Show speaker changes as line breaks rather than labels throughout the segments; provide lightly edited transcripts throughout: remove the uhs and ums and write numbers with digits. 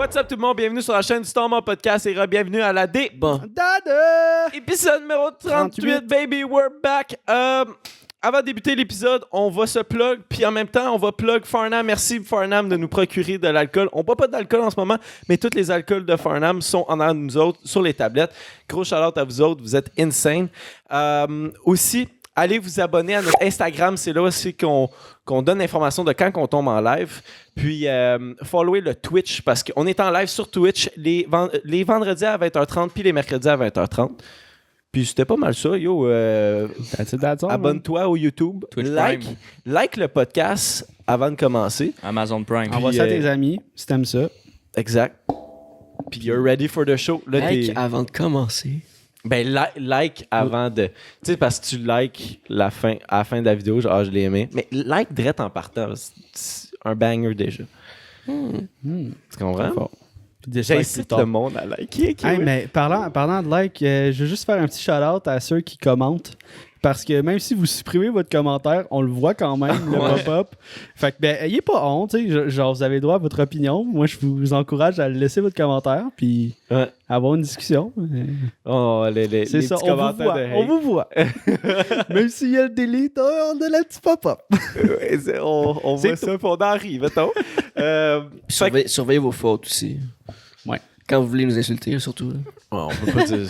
What's up tout le monde? Bienvenue sur la chaîne du Stormont Podcast et bienvenue à la D.
Bon.
Épisode numéro 38, baby, we're back. Avant de débuter l'épisode, on va se plug, puis en même temps, on va plug Farnham. Merci Farnham de nous procurer de l'alcool. On boit pas d'alcool en ce moment, mais tous les alcools de Farnham sont en arrière de nous autres sur les tablettes. Gros shout-out à vous autres, vous êtes insane. Aussi, allez vous abonner à notre Instagram, c'est là aussi qu'on donne l'information de quand on tombe en live. Puis, followez le Twitch, parce qu'on est en live sur Twitch les vendredis à 20h30, puis les mercredis à 20h30. Puis c'était pas mal ça, yo. Abonne-toi au YouTube. Like le podcast avant de commencer.
Amazon Prime.
Envoie ça à tes amis, si t'aimes ça.
Exact. Puis you're ready for the show. Là,
like avant de commencer.
Ben, like avant de... Tu sais, parce que tu likes à la fin de la vidéo, genre, je l'ai aimé. Mais like direct en partant. C'est un banger déjà. Tu comprends? J'incite le monde à liker.
Hey, mais parlant de like, je veux juste faire un petit shout-out à ceux qui commentent. Parce que même si vous supprimez votre commentaire, on le voit quand même, le pop-up. Fait que, ben, ayez pas honte, tu sais. Genre, vous avez droit à votre opinion. Moi, je vous encourage à laisser votre commentaire, puis avoir une discussion.
Oh, les
c'est ça,
petits commentaires de hate.
On vous voit. Même s'il y a le delete, on a la petite pop-up.
On voit ça, puis on en rit, mettons.
Surveillez vos fautes aussi.
Ouais.
Quand vous voulez nous insulter, surtout.
On peut pas dire...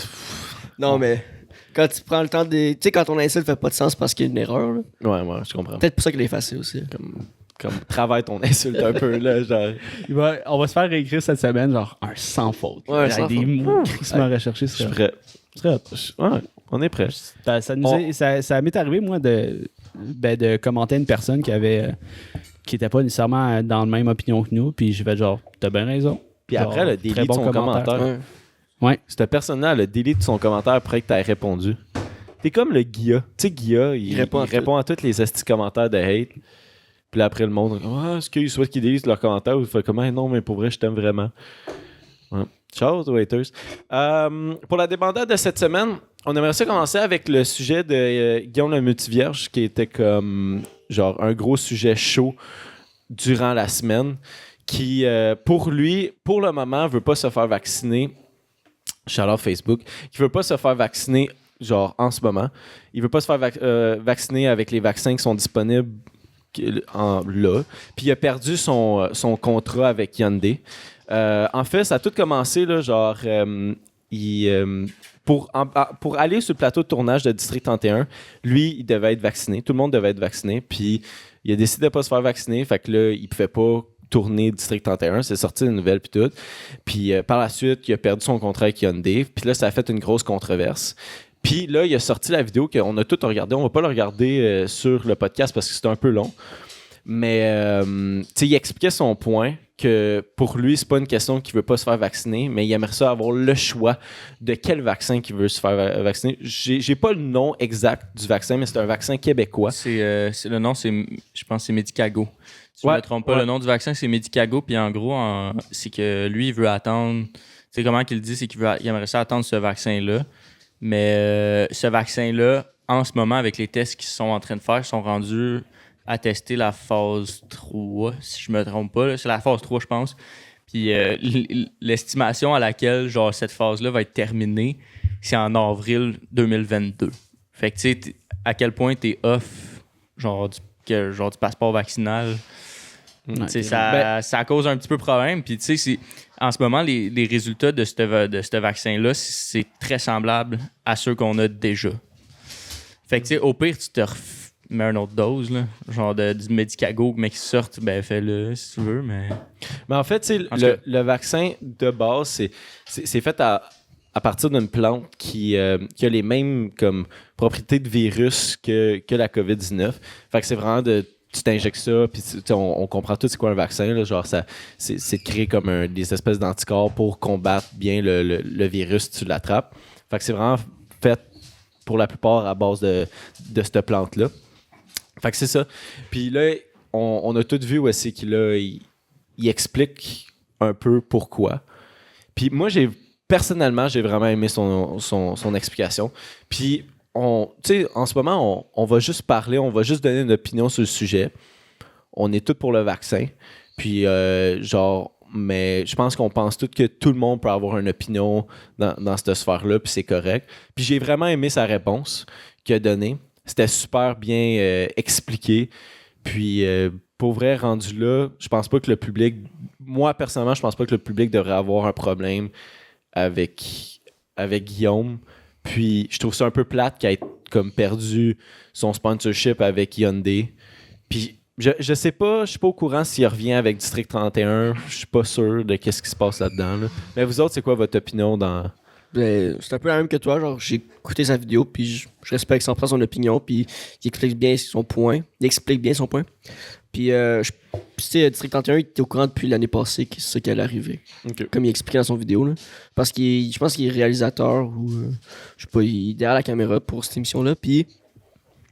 Non, mais... Quand tu prends le temps de... Tu sais, quand ton insulte fait pas de sens parce qu'il y a une erreur, là.
Ouais, je comprends.
Peut-être pour ça qu'il est effacé aussi.
Comme travaille ton insulte un peu, là, genre...
On va se faire réécrire cette semaine, genre, un sans faute.
Ouais,
avec des mots crissement recherchés.
Je suis prêt. Ouais, on est prêt.
Ça m'est arrivé, moi, de commenter une personne qui était pas nécessairement dans la même opinion que nous, puis j'ai fait genre, t'as bien raison.
Puis après, le délit de son commentaire.
Ouais.
Cette personne-là, le délit de son commentaire après que tu aies répondu. T'es comme le Guilla. Tu sais, Guilla, il répond à tous les estis commentaires de hate. Puis là, après, le monde, est-ce qu'ils souhaitent qu'ils délisent leurs commentaires ou il fait comment? Non, mais pour vrai, je t'aime vraiment. Ouais. Ciao, haters. Pour la débandade de cette semaine, on aimerait ça commencer avec le sujet de Guillaume le Multivierge, qui était comme genre un gros sujet chaud durant la semaine, qui, pour lui, pour le moment, veut pas se faire vacciner. Shout-out Facebook, qui veut pas se faire vacciner, genre, en ce moment. Il veut pas se faire vacciner avec les vaccins qui sont disponibles là. Puis il a perdu son contrat avec Hyundai. En fait, ça a tout commencé, là, genre, pour aller sur le plateau de tournage de District 31, lui, il devait être vacciné. Tout le monde devait être vacciné. Puis il a décidé de pas se faire vacciner. Fait que là, il pouvait pas tourner District 31, c'est sorti une nouvelle puis tout. Puis par la suite, il a perdu son contrat avec Hyundai. Puis là, ça a fait une grosse controverse. Puis là, il a sorti la vidéo qu'on a tout regardé. On va pas le regarder sur le podcast parce que c'est un peu long. Mais tu sais, il expliquait son point que pour lui, c'est pas une question qu'il veut pas se faire vacciner, mais il aimerait ça avoir le choix de quel vaccin qu'il veut se faire vacciner. J'ai pas le nom exact du vaccin, mais c'est un vaccin québécois.
Le nom, je pense que c'est Medicago. Si je ne me trompe pas, le nom du vaccin, c'est Medicago. Puis en gros, c'est que lui, il veut attendre... Tu sais comment qu'il dit? C'est qu'il aimerait ça attendre ce vaccin-là. Mais ce vaccin-là, en ce moment, avec les tests qu'ils sont en train de faire, ils sont rendus à tester la phase 3, si je me trompe pas. Là. C'est la phase 3, je pense. Puis l'estimation à laquelle genre cette phase-là va être terminée, c'est en avril 2022. Fait que tu sais, à quel point t'es off genre du passeport vaccinal... Ça cause un petit peu problème. Puis, tu sais, en ce moment, les résultats de ce vaccin-là, c'est très semblable à ceux qu'on a déjà. Fait que, tu sais, au pire, tu te mets une autre dose, là, genre du Medicago, mais qui sorte, ben fais-le si tu veux. Mais
en fait, tu sais, le vaccin de base, c'est fait à partir d'une plante qui a les mêmes comme propriétés de virus que la COVID-19. Fait que c'est vraiment tu t'injectes ça, puis on comprend tout c'est quoi un vaccin, là, genre c'est de créer comme des espèces d'anticorps pour combattre bien le virus si tu l'attrapes. Fait que c'est vraiment fait pour la plupart à base de cette plante-là. Fait que c'est ça. Puis là, on a tout vu où c'est qu'il il explique un peu pourquoi. Puis moi, personnellement, j'ai vraiment aimé son explication. Puis en ce moment, on va juste parler, on va juste donner une opinion sur le sujet. On est tous pour le vaccin. Puis, mais je pense qu'on pense tous que tout le monde peut avoir une opinion dans cette sphère-là, puis c'est correct. Puis j'ai vraiment aimé sa réponse qu'il a donnée. C'était super bien expliqué. Puis pour vrai, rendu là, je pense pas que le public... Moi, personnellement, je pense pas que le public devrait avoir un problème avec Guillaume. Puis je trouve ça un peu plate qu'il ait comme perdu son sponsorship avec Hyundai. Puis je sais pas, je suis pas au courant s'il revient avec District 31. Je suis pas sûr de qu'est-ce qui se passe là-dedans. Là. Mais vous autres, c'est quoi votre opinion dans...
Ben, c'est un peu la même que toi. Genre, j'ai écouté sa vidéo, puis je respecte sans prendre son opinion, puis il explique bien son point. Puis, tu sais, District 31, il était au courant depuis l'année passée que c'est ça qui allait arriver.
Okay.
Comme il expliquait dans son vidéo. Là. Parce je pense qu'il est réalisateur ou, je sais pas, il est derrière la caméra pour cette émission-là. Puis,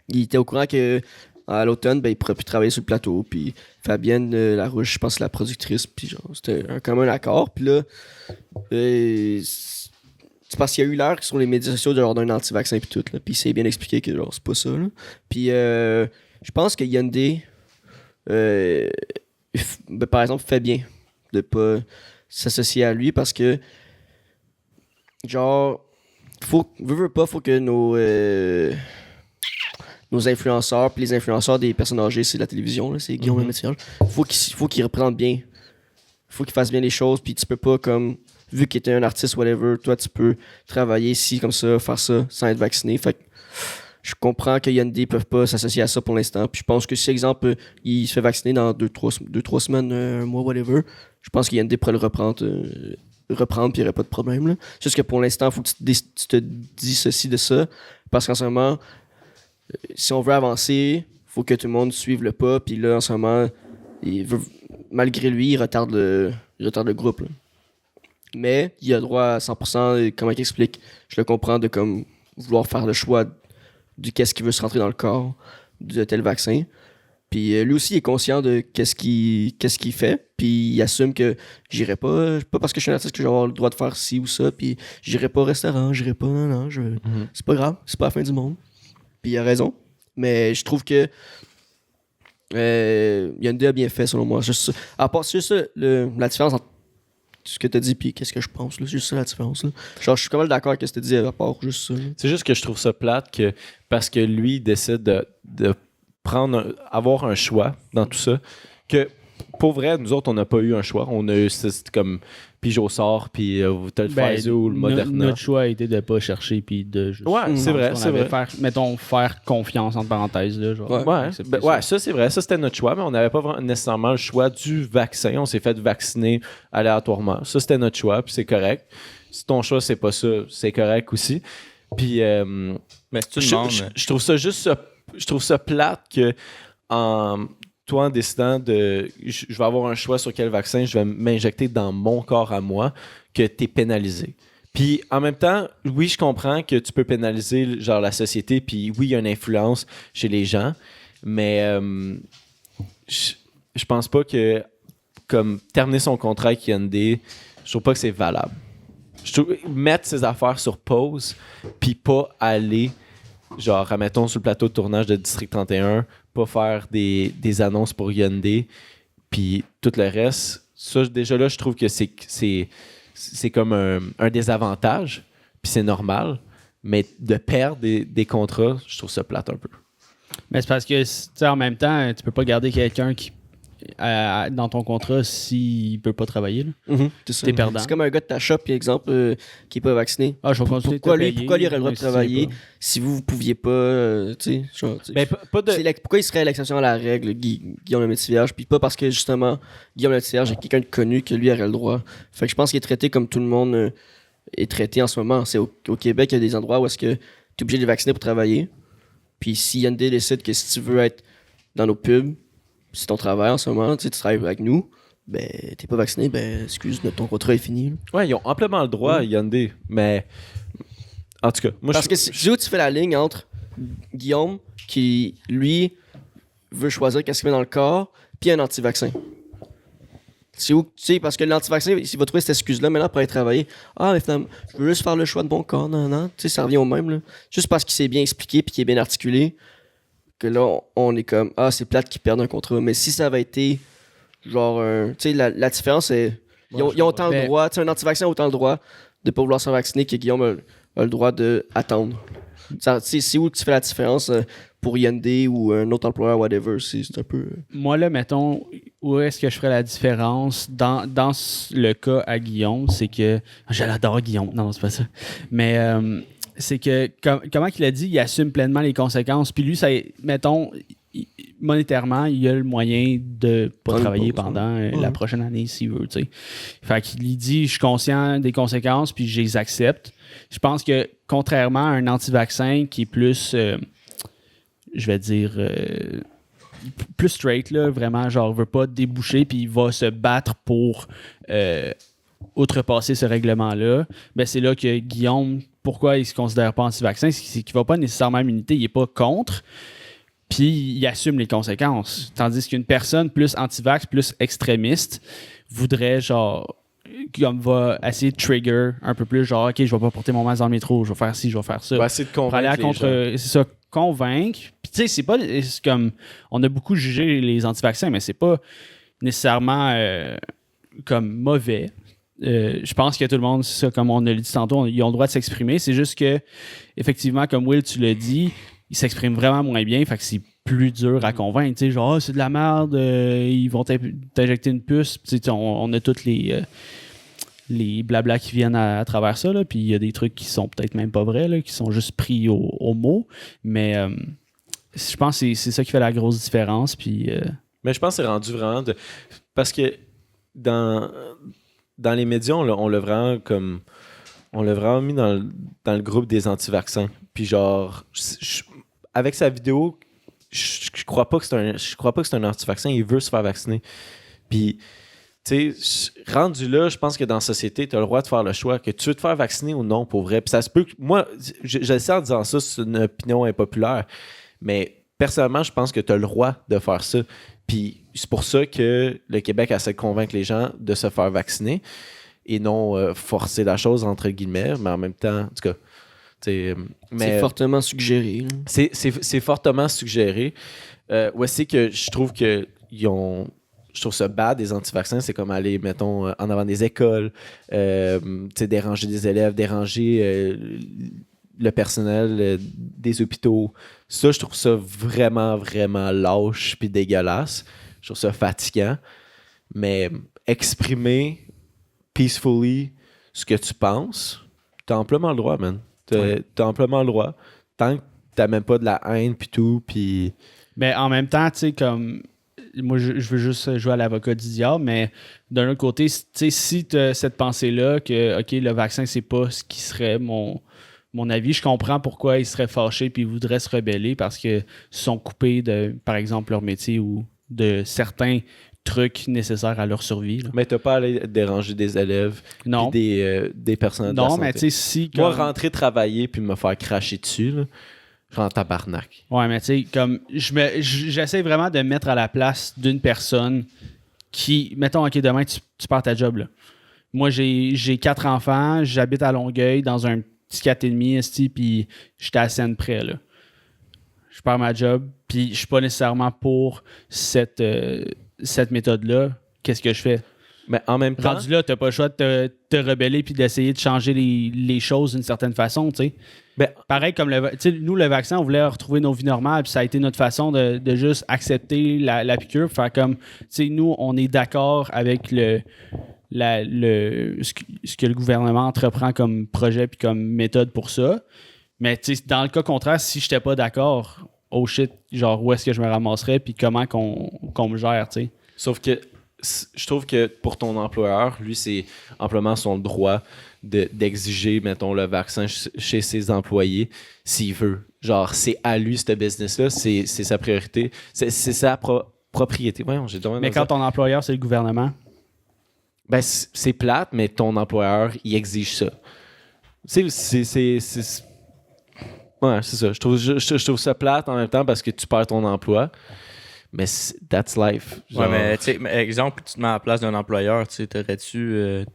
il était au courant que à l'automne, ben, il pourrait plus travailler sur le plateau. Puis, Fabienne Larouche, je pense, c'est la productrice. Puis, genre, c'était un commun accord. Puis là, c'est parce qu'il y a eu l'air sur les médias sociaux de genre d'un anti-vaccin puis tout. Là. Puis c'est bien expliqué que genre c'est pas ça. Là. Puis je pense que Hyundai, par exemple, fait bien de pas s'associer à lui parce que genre faut que nos influenceurs puis les influenceurs des personnes âgées, c'est la télévision, là, c'est Guillaume Lemaitre. Faut qu'ils représentent bien. Faut qu'ils fassent bien les choses puis tu peux pas comme vu qu'il était un artiste, whatever, toi, tu peux travailler ici, comme ça, faire ça, sans être vacciné. Fait que je comprends que Hyundai ne peuvent pas s'associer à ça pour l'instant. Puis je pense que si, exemple, il se fait vacciner dans 2-3 semaines, un mois, whatever, je pense que Hyundai pourrait le reprendre, puis il n'y aurait pas de problème. Là. Juste que pour l'instant, il faut que tu te dissocies de ça. Parce qu'en ce moment, si on veut avancer, il faut que tout le monde suive le pas. Puis là, en ce moment, malgré lui, il retarde le groupe. Là. Mais il a droit à 100%, comment il explique, je le comprends, de comme vouloir faire le choix du qu'est-ce qui veut se rentrer dans le corps de tel vaccin. Puis lui aussi il est conscient de qu'est-ce qu'il fait, puis il assume que j'irai pas parce que je suis un artiste que je vais avoir le droit de faire ci ou ça, puis j'irai pas au restaurant, j'irai pas, c'est pas grave, c'est pas la fin du monde. Puis il a raison, mais je trouve que Hyundai a bien fait selon moi. Juste ça. À part c'est ça, la différence entre ce que t'as dit puis qu'est-ce que je pense, là. C'est juste ça la différence, là. Genre, je suis quand même d'accord avec ce que t'as dit à part juste ça. Là.
C'est juste que je trouve ça plate que parce que lui il décide de avoir un choix dans tout ça, que pour vrai, nous autres, on n'a pas eu un choix. On a eu, c'est comme Pijot sort, puis t'as le Pfizer ou le Moderna.
Notre choix a été de ne pas chercher, puis de juste...
Ouais, c'est vrai, c'est vrai.
Faire confiance, entre parenthèses, là. Genre,
ouais, ça, c'est vrai. Ça, c'était notre choix, mais on n'avait pas nécessairement le choix du vaccin. On s'est fait vacciner aléatoirement. Ça, c'était notre choix, puis c'est correct. Si ton choix, c'est pas ça, c'est correct aussi. Puis,
mais si tu demandes...
je trouve ça juste... Je trouve ça plate que toi, en décidant je vais avoir un choix sur quel vaccin je vais m'injecter dans mon corps à moi, que tu es pénalisé. Puis en même temps, oui, je comprends que tu peux pénaliser genre la société, puis oui, il y a une influence chez les gens, mais je pense pas que comme terminer son contrat avec Hyundai, je trouve pas que c'est valable. Je trouve mettre ses affaires sur pause, puis pas aller genre, admettons, sur le plateau de tournage de District 31, pas faire des annonces pour Hyundai, puis tout le reste. Ça, déjà là, je trouve que c'est comme un désavantage, puis c'est normal, mais de perdre des contrats, je trouve ça plate un peu.
Mais c'est parce que, tu sais, en même temps, tu peux pas garder quelqu'un qui dans ton contrat s'il peut pas travailler. Là.
C'est ça.
T'es perdant.
C'est comme un gars de ta shop, par exemple, qui est pas vacciné.
Ah, je vais continuer
pourquoi
de te payer,
lui aurait le droit de travailler si vous pouviez pas, tu sais.
Ben, pas de...
Pourquoi il serait l'exception à la règle, Guillaume Lemaitre-Vierge, puis pas parce que justement Guillaume Lemaitre-Vierge est quelqu'un de connu que lui aurait le droit. Fait que je pense qu'il est traité comme tout le monde est traité en ce moment. C'est au Québec, il y a des endroits où est-ce que t'es obligé de les vacciner pour travailler. Puis si Hyundai décide que si tu veux être dans nos pubs, c'est ton travail en ce moment, tu travailles avec nous, ben t'es pas vacciné, ben excuse, ton contrat est fini. Là.
Ouais, ils ont amplement le droit, Hyundai, mais en tout cas, moi
parce que c'est où tu fais la ligne entre Guillaume qui lui veut choisir qu'est-ce qu'il met dans le corps, puis un anti-vaccin. C'est où, tu sais, parce que l'anti-vaccin, il va trouver cette excuse-là maintenant pour aller travailler. Ah, mais finalement, je veux juste faire le choix de mon corps, non, tu sais, ça revient au même, là. Juste parce qu'il s'est bien expliqué puis qu'il est bien articulé, que là, on est comme, ah, c'est plate qu'ils perdent un contrat. Mais si ça avait été, genre, tu sais, la différence, c'est, Ils ont autant le droit, tu sais, un anti-vaccin a autant le droit de pas vouloir se faire vacciner que Guillaume a le droit d'attendre. C'est où que tu fais la différence pour IND ou un autre employeur, whatever, c'est un peu...
Moi, là, mettons, où est-ce que je ferais la différence dans le cas à Guillaume, c'est que... Je l'adore, Guillaume. Non, c'est pas ça. Mais c'est que, comment il a dit, il assume pleinement les conséquences. Puis lui, ça, mettons, monétairement, il a le moyen de pas travailler pendant la prochaine année s'il veut, tu sais. Fait qu'il dit, je suis conscient des conséquences, puis je les accepte. Je pense que, contrairement à un anti-vaccin qui est plus, je vais dire, plus straight, là, vraiment, genre, veut pas déboucher, puis il va se battre pour outrepasser ce règlement-là, ben c'est là que Guillaume, pourquoi il se considère pas anti-vaccin, c'est qu'il va pas nécessairement à l'immunité, il est pas contre, puis il assume les conséquences. Tandis qu'une personne plus anti-vax, plus extrémiste, voudrait, genre, comme va essayer de trigger un peu plus, genre, OK, je vais pas porter mon masque dans le métro, je vais faire ci, je vais faire ça.
Va essayer de convaincre
c'est ça, convaincre. Puis tu sais, c'est pas, c'est comme, on a beaucoup jugé les anti-vaccins, mais c'est pas nécessairement comme mauvais. Je pense que tout le monde, c'est ça, comme on a dit tantôt, ils ont le droit de s'exprimer. C'est juste que, effectivement, comme Will, tu l'as dit, ils s'expriment vraiment moins bien, fait que c'est plus dur à convaincre. Tu sais, genre, oh, c'est de la merde, ils vont t'injecter une puce. Tu sais, on a toutes les blablas qui viennent à travers ça, là, puis il y a des trucs qui sont peut-être même pas vrais, là, qui sont juste pris au mot. Mais je pense que c'est ça qui fait la grosse différence. Puis,
mais je pense que c'est rendu vraiment... Parce que dans les médias, on l'a vraiment comme... On l'a vraiment mis dans le groupe des anti-vaccins. Puis genre, avec sa vidéo, je crois pas que c'est un anti-vaccin. Il veut se faire vacciner. Puis, tu sais, rendu là, je pense que dans la société, tu as le droit de faire le choix que tu veux te faire vacciner ou non, pour vrai. Puis ça se peut que... Moi, je sais en disant ça, c'est une opinion impopulaire. Mais personnellement, je pense que tu as le droit de faire ça. Puis c'est pour ça que le Québec essaie de convaincre les gens de se faire vacciner et non forcer la chose, entre guillemets, mais en même temps, en tout cas...
c'est fortement suggéré.
C'est fortement suggéré. C'est que je trouve que je trouve ça bad des anti-vaccins, c'est comme aller, mettons, en avant des écoles, déranger des élèves, déranger le personnel des hôpitaux. Ça, je trouve ça vraiment, vraiment lâche puis dégueulasse. Je trouve ça fatigant. Mais exprimer peacefully ce que tu penses, t'as amplement le droit, man. T'as amplement le droit. Tant que t'as même pas de la haine puis tout, puis...
Mais en même temps, tu sais, comme... Moi, je veux juste jouer à l'avocat du diable, mais d'un autre côté, tu sais, si t'as cette pensée-là que, OK, le vaccin, c'est pas ce qui serait mon avis, je comprends pourquoi ils seraient fâchés puis ils voudraient se rebeller parce qu'ils sont coupés de, par exemple, leur métier ou de certains trucs nécessaires à leur survie. Là.
Mais t'as pas à aller déranger des élèves
non.
Des personnes de la santé.
Non, mais tu sais, si...
Moi, rentrer travailler puis me faire cracher dessus, là, je suis en tabarnak.
Ouais, mais tu sais, comme j'essaie vraiment de me mettre à la place d'une personne qui... Mettons, OK, demain, tu perds ta job, là. Moi, j'ai 4 enfants, j'habite à Longueuil dans un petit 4,5, puis j'étais à Seine près, là. Je perds ma job, puis je suis pas nécessairement pour cette méthode-là. Qu'est-ce que je fais?
Mais en même temps...
Rendu là, t'as pas le choix de te rebeller puis d'essayer de changer les choses d'une certaine façon, tu sais.
Ben,
pareil comme nous, le vaccin, on voulait retrouver nos vies normales, puis ça a été notre façon de juste accepter la piqûre, faire comme, tu sais, nous, on est d'accord avec ce que le gouvernement entreprend comme projet puis comme méthode pour ça. Mais tu sais, dans le cas contraire, si j'étais pas d'accord, oh shit, genre où est-ce que je me ramasserais puis comment qu'on me gère, tu sais.
Sauf que je trouve que pour ton employeur, lui, c'est amplement son droit d'exiger, mettons, le vaccin chez ses employés s'il veut. Genre, c'est à lui, ce business-là, c'est sa priorité, c'est sa propriété. Voyons,
mais quand ton employeur, c'est le gouvernement?
Ben, c'est plate, mais ton employeur, il exige ça. Ouais, c'est ça. Je trouve ça plate en même temps parce que tu perds ton emploi. Mais that's life.
Genre... Ouais, mais tu sais, exemple, tu te mets à la place d'un employeur, tu sais, t'aurais-tu...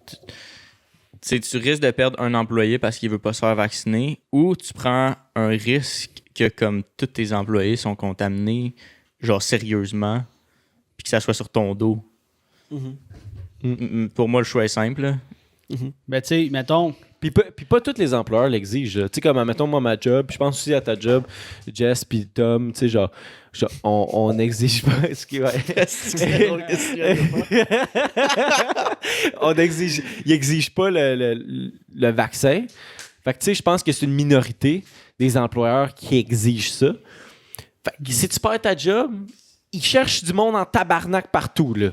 tu risques de perdre un employé parce qu'il veut pas se faire vacciner, ou tu prends un risque que comme tous tes employés sont contaminés, genre sérieusement, puis que ça soit sur ton dos.
Mm-hmm.
Pour moi, le choix est simple. Là.
Ben, tu sais, mettons.
Puis pas tous les employeurs l'exigent. Tu sais, comme, mettons, moi, ma job, je pense aussi à ta job, Jess, puis Tom, tu sais, genre on n'exige pas ce qui va ils exigent pas le vaccin. Fait que, tu sais, je pense que c'est une minorité des employeurs qui exigent ça. Fait que si tu perds ta job, ils cherchent du monde en tabarnak partout, là.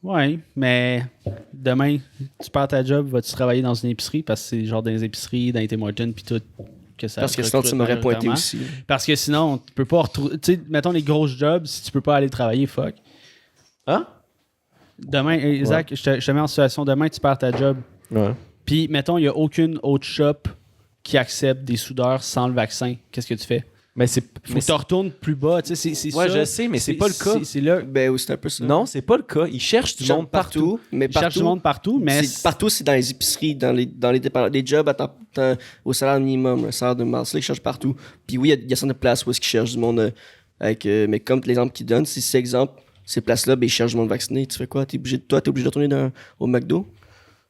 Ouais, mais demain, tu perds ta job, vas-tu travailler dans une épicerie parce que c'est genre dans les épiceries, dans les Tim Hortons, puis tout. Que ça
parce que sinon, tu m'aurais pointé aussi.
Parce que sinon, tu peux pas retrouver. Tu sais, mettons les grosses jobs, si tu peux pas aller travailler, fuck.
Hein?
Demain, Zach, je te mets en situation, demain, tu perds ta job.
Ouais.
Puis, mettons, il n'y a aucune autre shop qui accepte des soudeurs sans le vaccin. Qu'est-ce que tu fais?
Mais
faut que tu retournes plus bas. Tu sais, c'est
ouais,
ça.
je sais, mais c'est pas le cas.
C'est là.
Ben oui, c'est un peu ça.
Non, c'est pas le cas. Ils cherchent du monde partout.
Mais
Ils cherchent du monde partout, mais.
Partout, c'est dans les épiceries, dans les jobs à au salaire minimum, le salaire de masse. Là, ils cherchent partout. Puis oui, il y a certaines places où est-ce qu'ils cherchent du monde mais comme l'exemple qu'ils donnent, c'est cet exemple, ces places-là, ben, ils cherchent du monde vacciné. Tu fais quoi? T'es obligé de retourner au McDo?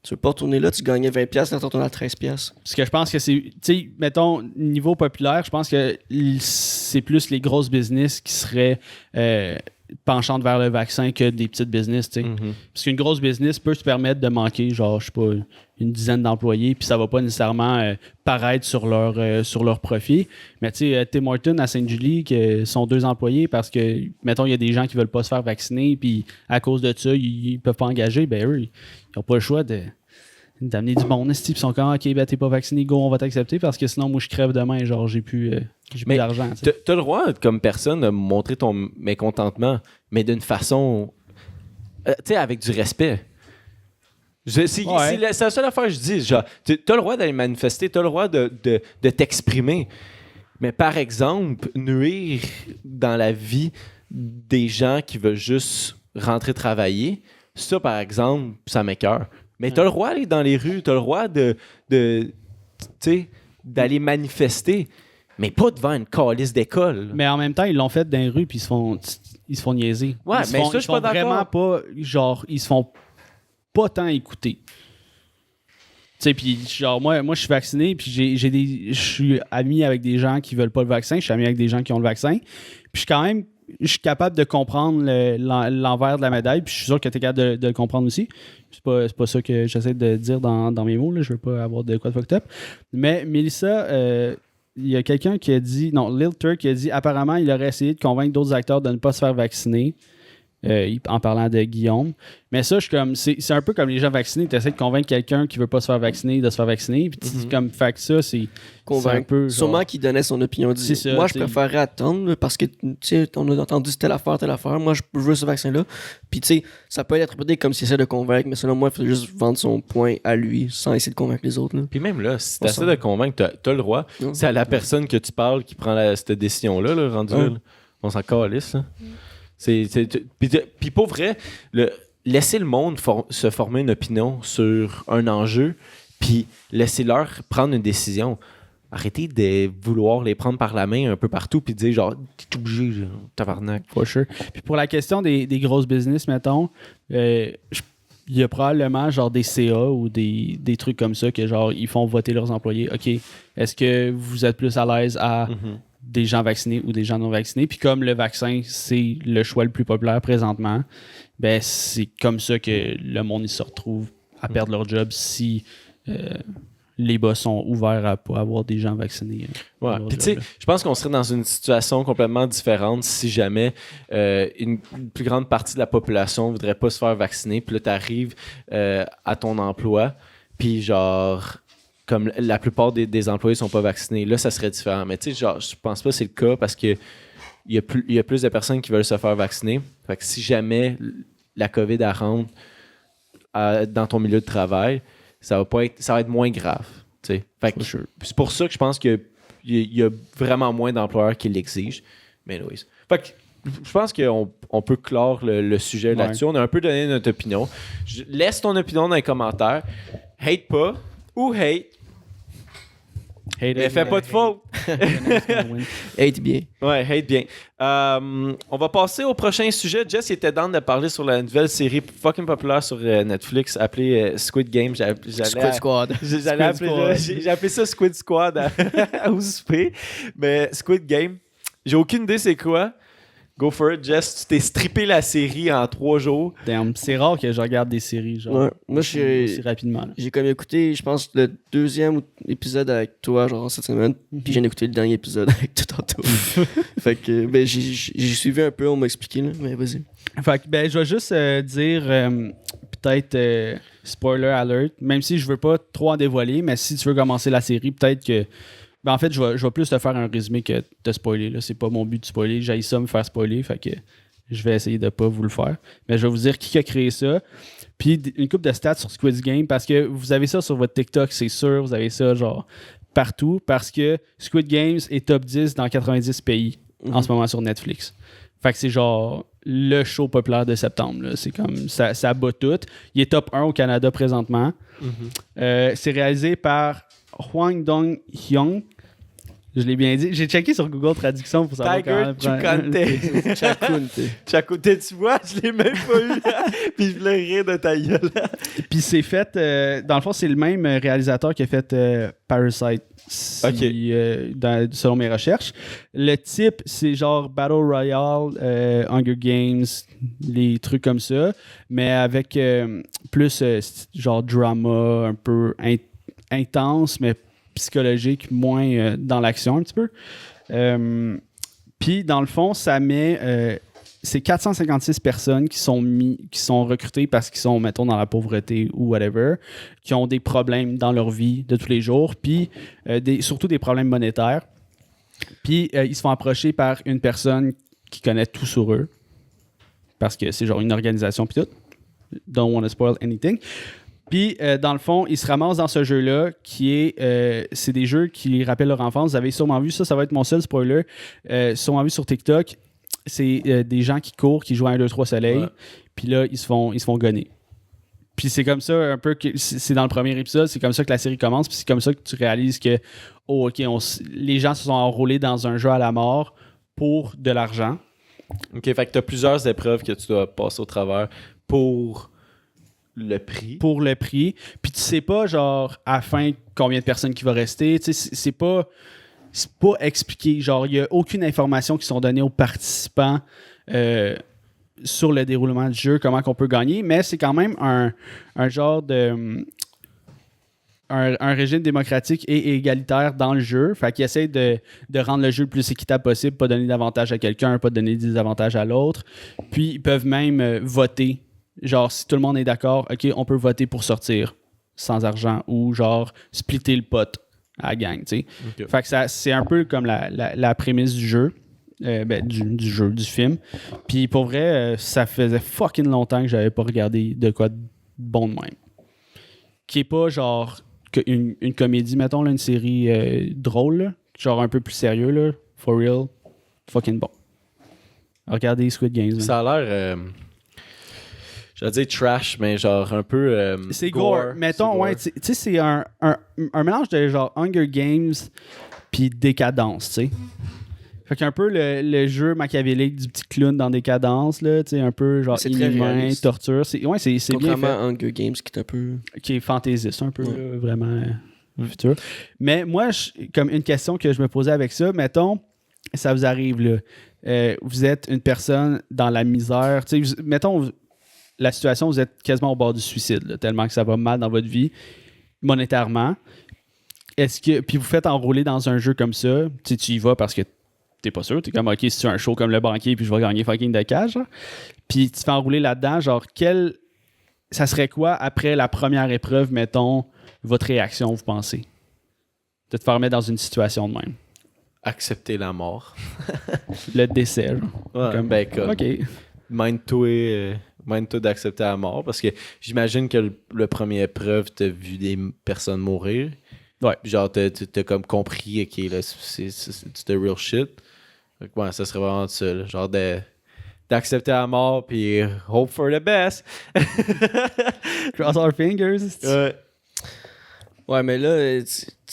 Tu veux pas retourner là, tu gagnais 20$, là, tu retournes à 13$. Parce
que je pense que c'est. Tu sais, mettons, niveau populaire, je pense que c'est plus les grosses business qui seraient penchantes vers le vaccin que des petites business, tu sais.
Mm-hmm.
Parce qu'une grosse business peut se permettre de manquer, genre, je sais pas, une dizaine d'employés, puis ça va pas nécessairement paraître sur leur profit. Mais tu sais, Tim Hortons à Sainte-Julie, qui sont 2 employés parce que, mettons, il y a des gens qui veulent pas se faire vacciner, puis à cause de ça, ils peuvent pas engager, ben eux, ils n'ont pas le choix d'amener du bon esti, puis ils sont comme ok, ben t'es pas vacciné, go, on va t'accepter parce que sinon moi je crève demain, genre j'ai plus d'argent.
T'as le droit comme personne de montrer ton mécontentement, mais d'une façon, tu sais, avec du respect. C'est la seule affaire que je dis, genre t'as le droit d'aller manifester, t'as le droit de t'exprimer, mais par exemple nuire dans la vie des gens qui veulent juste rentrer travailler, ça par exemple ça m'écoeure. Mais t'as le droit d'aller dans les rues, t'as le droit d'aller manifester, mais pas devant une calice d'école.
Mais en même temps, ils l'ont fait dans les rues puis ils se font niaiser.
Ouais, mais ça, je suis pas d'accord.
Vraiment pas, genre, ils se font pas tant écouter. Tu sais, puis genre, moi, je suis vacciné, puis je suis ami avec des gens qui veulent pas le vaccin, je suis ami avec des gens qui ont le vaccin, puis je suis capable de comprendre l'envers de la médaille, puis je suis sûr que tu es capable de le comprendre aussi. C'est pas ça que j'essaie de dire dans mes mots, là. Je veux pas avoir de quoi de fucked up. Mais Mélissa, il y a quelqu'un qui a dit, non, Lil Turk qui a dit, apparemment, il aurait essayé de convaincre d'autres acteurs de ne pas se faire vacciner. En parlant de Guillaume. Mais ça, je suis comme. C'est un peu comme les gens vaccinés. Tu essaies de convaincre quelqu'un qui veut pas se faire vacciner de se faire vacciner. Puis tu dis comme fait que ça, c'est un peu. Genre...
Sûrement qu'il donnait son opinion. Moi, je préférerais attendre parce que tu sais, on a entendu telle affaire. Moi, je veux ce vaccin-là. Puis tu sais, ça peut être interprété comme s'il essaie de convaincre, mais selon moi, il faut juste vendre son point à lui sans essayer de convaincre les autres. Là.
Puis même là, si tu essaies de convaincre, t'as le droit. Non, c'est à la personne que tu parles qui prend cette décision-là, là, rendu là. On s'en calisse. Puis pour vrai, laisser le monde se former une opinion sur un enjeu, puis laisser-leur prendre une décision. Arrêtez de vouloir les prendre par la main un peu partout, puis dire genre, t'es obligé, tabarnak.
For sure. Puis pour la question des grosses business, mettons, il y a probablement genre des CA ou des trucs comme ça que genre ils font voter leurs employés. OK, est-ce que vous êtes plus à l'aise à des gens vaccinés ou des gens non vaccinés? Puis comme le vaccin, c'est le choix le plus populaire présentement, ben c'est comme ça que le monde il se retrouve à perdre leur job si les bas sont ouverts à pas avoir des gens vaccinés.
Ouais. Puis tu sais, je pense qu'on serait dans une situation complètement différente si jamais une plus grande partie de la population ne voudrait pas se faire vacciner. Puis là, tu arrives à ton emploi, puis genre, comme la plupart des employés sont pas vaccinés, là, ça serait différent. Mais tu sais, genre, je pense pas que c'est le cas parce que il y a plus de personnes qui veulent se faire vacciner. Fait que si jamais la COVID rentre dans ton milieu de travail, ça va être moins grave. Fait que c'est pour ça que je pense qu'il y a vraiment moins d'employeurs qui l'exigent. Mais anyways. Fait que je pense qu'on peut clore le sujet là-dessus. On a un peu donné notre opinion. Laisse ton opinion dans les commentaires. Hate pas ou hate. Mais fais pas de faute.
Hate bien.
Ouais, hate bien. On va passer au prochain sujet. Jess il était down de parler sur la nouvelle série fucking populaire sur Netflix appelée Squid Game.
Squid Squad.
J'ai appelé ça Squid Squad au souper. Mais Squid Game, j'ai aucune idée c'est quoi. Go for it, Jess. Tu t'es strippé la série en 3 jours.
Damn, c'est rare que je regarde des séries, genre.
Ouais. Moi,
aussi rapidement. Là.
j'ai comme écouté, je pense, le 2e épisode avec toi, genre, cette semaine. Puis j'ai écouté le dernier épisode avec toi tantôt. Fait que, ben, j'ai suivi un peu, on m'a expliqué, là. Mais vas-y.
Fait que, ben, je vais juste dire, peut-être, spoiler alert, même si je veux pas trop en dévoiler, mais si tu veux commencer la série, peut-être que. Ben en fait, je vais plus te faire un résumé que te spoiler. Là. C'est pas mon but de spoiler. J'haïs ça me faire spoiler. Fait que je vais essayer de pas vous le faire. Mais je vais vous dire qui a créé ça. Puis une couple de stats sur Squid Game parce que vous avez ça sur votre TikTok, c'est sûr. Vous avez ça genre partout parce que Squid Games est top 10 dans 90 pays en ce moment sur Netflix. Fait que c'est genre le show populaire de septembre. Là. C'est comme ça bat tout. Il est top 1 au Canada présentement. C'est réalisé par Hwang Dong-hyun. Je l'ai bien dit. J'ai checké sur Google Traduction pour savoir
Tiger Chukante. Chakunte, tu vois, je l'ai même pas eu. Puis je voulais rire de ta gueule.
Puis c'est fait... dans le fond, c'est le même réalisateur qui a fait Parasite. Selon mes recherches. Le type, c'est genre Battle Royale, Hunger Games, les trucs comme ça. Mais avec plus genre drama, un peu intense, mais psychologique, moins dans l'action un petit peu. Puis, dans le fond, ça met... c'est 456 personnes qui sont recrutées parce qu'ils sont, mettons, dans la pauvreté ou whatever, qui ont des problèmes dans leur vie de tous les jours, puis surtout des problèmes monétaires. Puis, ils se font approcher par une personne qui connaît tout sur eux, parce que c'est genre une organisation, puis tout. Don't want to spoil anything. Puis, dans le fond, ils se ramassent dans ce jeu-là qui est... c'est des jeux qui rappellent leur enfance. Vous avez sûrement vu ça va être mon seul spoiler. Sûrement vu sur TikTok. C'est des gens qui courent, qui jouent à 1, 2, 3 soleil. Ouais. Puis là, ils se font gonner. Puis c'est comme ça un peu que... C'est dans le premier épisode, c'est comme ça que la série commence. Puis c'est comme ça que tu réalises que, oh, OK, les gens se sont enrôlés dans un jeu à la mort pour de l'argent.
OK, fait que tu as plusieurs épreuves que tu dois passer au travers pour... le prix.
Pour le prix. Puis tu sais pas, genre, à la fin, combien de personnes qui va rester. Tu sais, c'est pas expliqué. Genre, il n'y a aucune information qui sont données aux participants sur le déroulement du jeu, comment qu'on peut gagner. Mais c'est quand même un genre de... Un régime démocratique et égalitaire dans le jeu. Fait qu'ils essayent de rendre le jeu le plus équitable possible, pas donner d'avantage à quelqu'un, pas donner des avantages à l'autre. Puis, ils peuvent même voter. Genre, si tout le monde est d'accord, OK, on peut voter pour sortir sans argent ou genre splitter le pot à la gang, tu sais. Okay. Fait que c'est un peu comme la prémisse du jeu, du film. Puis pour vrai, ça faisait fucking longtemps que j'avais pas regardé de quoi de bon de même. Qui est pas genre une comédie, mettons, là, une série drôle, là, genre un peu plus sérieux, là, for real, fucking bon. Regardez Squid Games.
Ça a l'air... j'allais dire trash, mais genre un peu...
c'est gore. Mettons, ouais, tu sais, c'est un mélange de genre Hunger Games puis décadence, tu sais. Fait qu'un peu le jeu machiavélique du petit clown dans décadence, là, tu sais, un peu genre inhumain, torture. C'est bien fait.
Contrairement à Hunger Games, qui est un peu...
Qui est fantaisiste, un peu, là, vraiment futur. Mais moi, comme une question que je me posais avec ça, mettons, ça vous arrive, là. Vous êtes une personne dans la misère, tu sais, mettons... La situation, vous êtes quasiment au bord du suicide, là, tellement que ça va mal dans votre vie, monétairement. Puis vous faites enrôler dans un jeu comme ça, tu y vas parce que t'es pas sûr, t'es comme, OK, si tu as un show comme le banquier, puis je vais gagner fucking de cash, genre. Puis tu te fais enrouler là-dedans, genre, ça serait quoi, après la première épreuve, mettons, votre réaction, vous pensez? De te faire mettre dans une situation de même.
Accepter la mort.
Le décès, genre.
Ouais, comme... OK. Mind-toi d'accepter la mort, parce que j'imagine que le premier épreuve, t'as vu des personnes mourir.
Ouais.
Genre, t'as comme compris, OK, là, c'est the real shit. Donc, ouais, ça serait vraiment ça, là, genre d'accepter la mort, puis hope for the best.
Cross our fingers.
Ouais.
Ouais, mais là,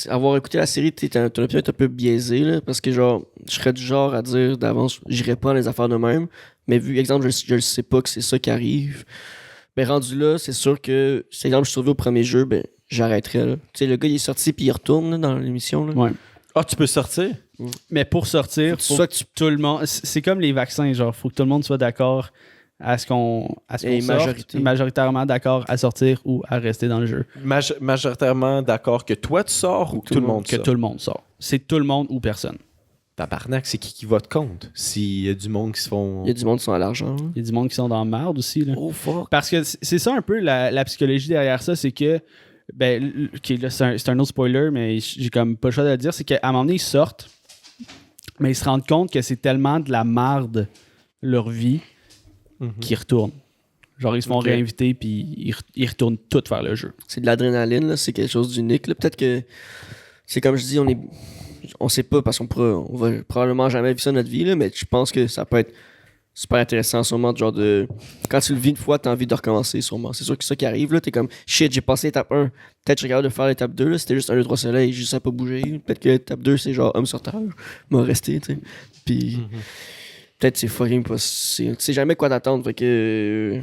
avoir écouté la série, ton opinion est un peu biaisée, là, parce que, genre, je serais du genre à dire d'avance, j'irais pas dans les affaires de même, mais vu, exemple, je le sais pas que c'est ça qui arrive, ben, rendu là, c'est sûr que, si, exemple, je survis au premier jeu, ben, j'arrêterais, là. Tu sais, le gars, il est sorti, puis il retourne, là, dans l'émission, là.
Ouais.
Ah, tu peux sortir?
Mais pour sortir,
Faut que
tout le monde. C'est comme les vaccins, genre, faut que tout le monde soit d'accord à ce qu'on
Et
sorte, majoritairement d'accord à sortir ou à rester dans le jeu.
Majoritairement d'accord que toi tu sors ou que tout le monde
que
sort?
tout le monde sort. C'est tout le monde ou personne.
Tabarnak, c'est qui vote contre? S'il y a du monde qui se font...
Il y a du monde qui sont à l'argent, là.
Il y a du monde qui sont dans la merde aussi. Là.
Oh, fuck.
Parce que c'est ça un peu la psychologie derrière ça, c'est que ben, là, c'est un autre spoiler, mais j'ai comme pas le choix de le dire, c'est qu'à un moment donné, ils sortent, mais ils se rendent compte que c'est tellement de la marde leur vie qu'ils retournent. Genre, ils se font réinviter, puis ils retournent tout vers le jeu.
C'est de l'adrénaline, là. C'est quelque chose d'unique, là. Peut-être que, c'est comme je dis, on sait pas, parce on va probablement jamais vivre ça dans notre vie, là, mais je pense que ça peut être super intéressant, sûrement, genre de... Quand tu le vis une fois, t'as envie de recommencer, sûrement. C'est sûr que ça qui arrive, là, t'es comme, shit, j'ai passé l'étape 1, peut-être je suis capable de faire l'étape 2, là, c'était juste 1, 2, 3 soleil, juste à pas bouger. Peut-être que l'étape 2, c'est genre homme sur terre, m'a resté, tu sais. Puis, peut-être c'est fucking possible. Tu sais jamais quoi t'attendre, fait que...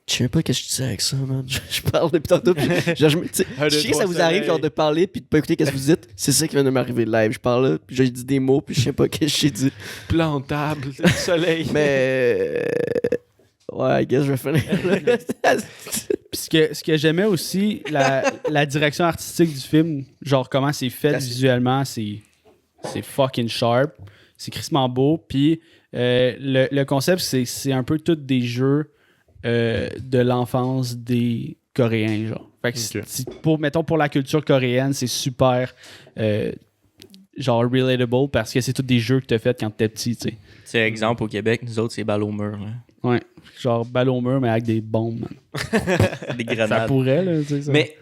Je sais même pas ce que je disais avec ça, man. Je parle depuis tantôt. Puis, genre, tu sais, je sais que ça vous arrive genre de parler puis de pas écouter ce que vous dites. C'est ça qui vient de m'arriver live. Je parle là, puis j'ai dit des mots, puis je sais pas ce que j'ai dit.
Plantable, soleil.
Mais... Ouais, I guess je vais finir là.
Puis ce que j'aimais aussi, la direction artistique du film, genre comment c'est fait visuellement, c'est fucking sharp. C'est crissement beau. Puis le concept, c'est un peu tous des jeux de l'enfance des Coréens, genre. Fait que mettons, pour la culture coréenne, c'est super genre relatable parce que c'est tous des jeux que t'as fait quand t'étais petit, tu sais.
C'est exemple au Québec, nous autres, c'est balle au mur. Là.
Ouais. Genre balle au mur, mais avec des bombes, man.
Des grenades.
Ça pourrait, là, tu sais. Ça.
Mais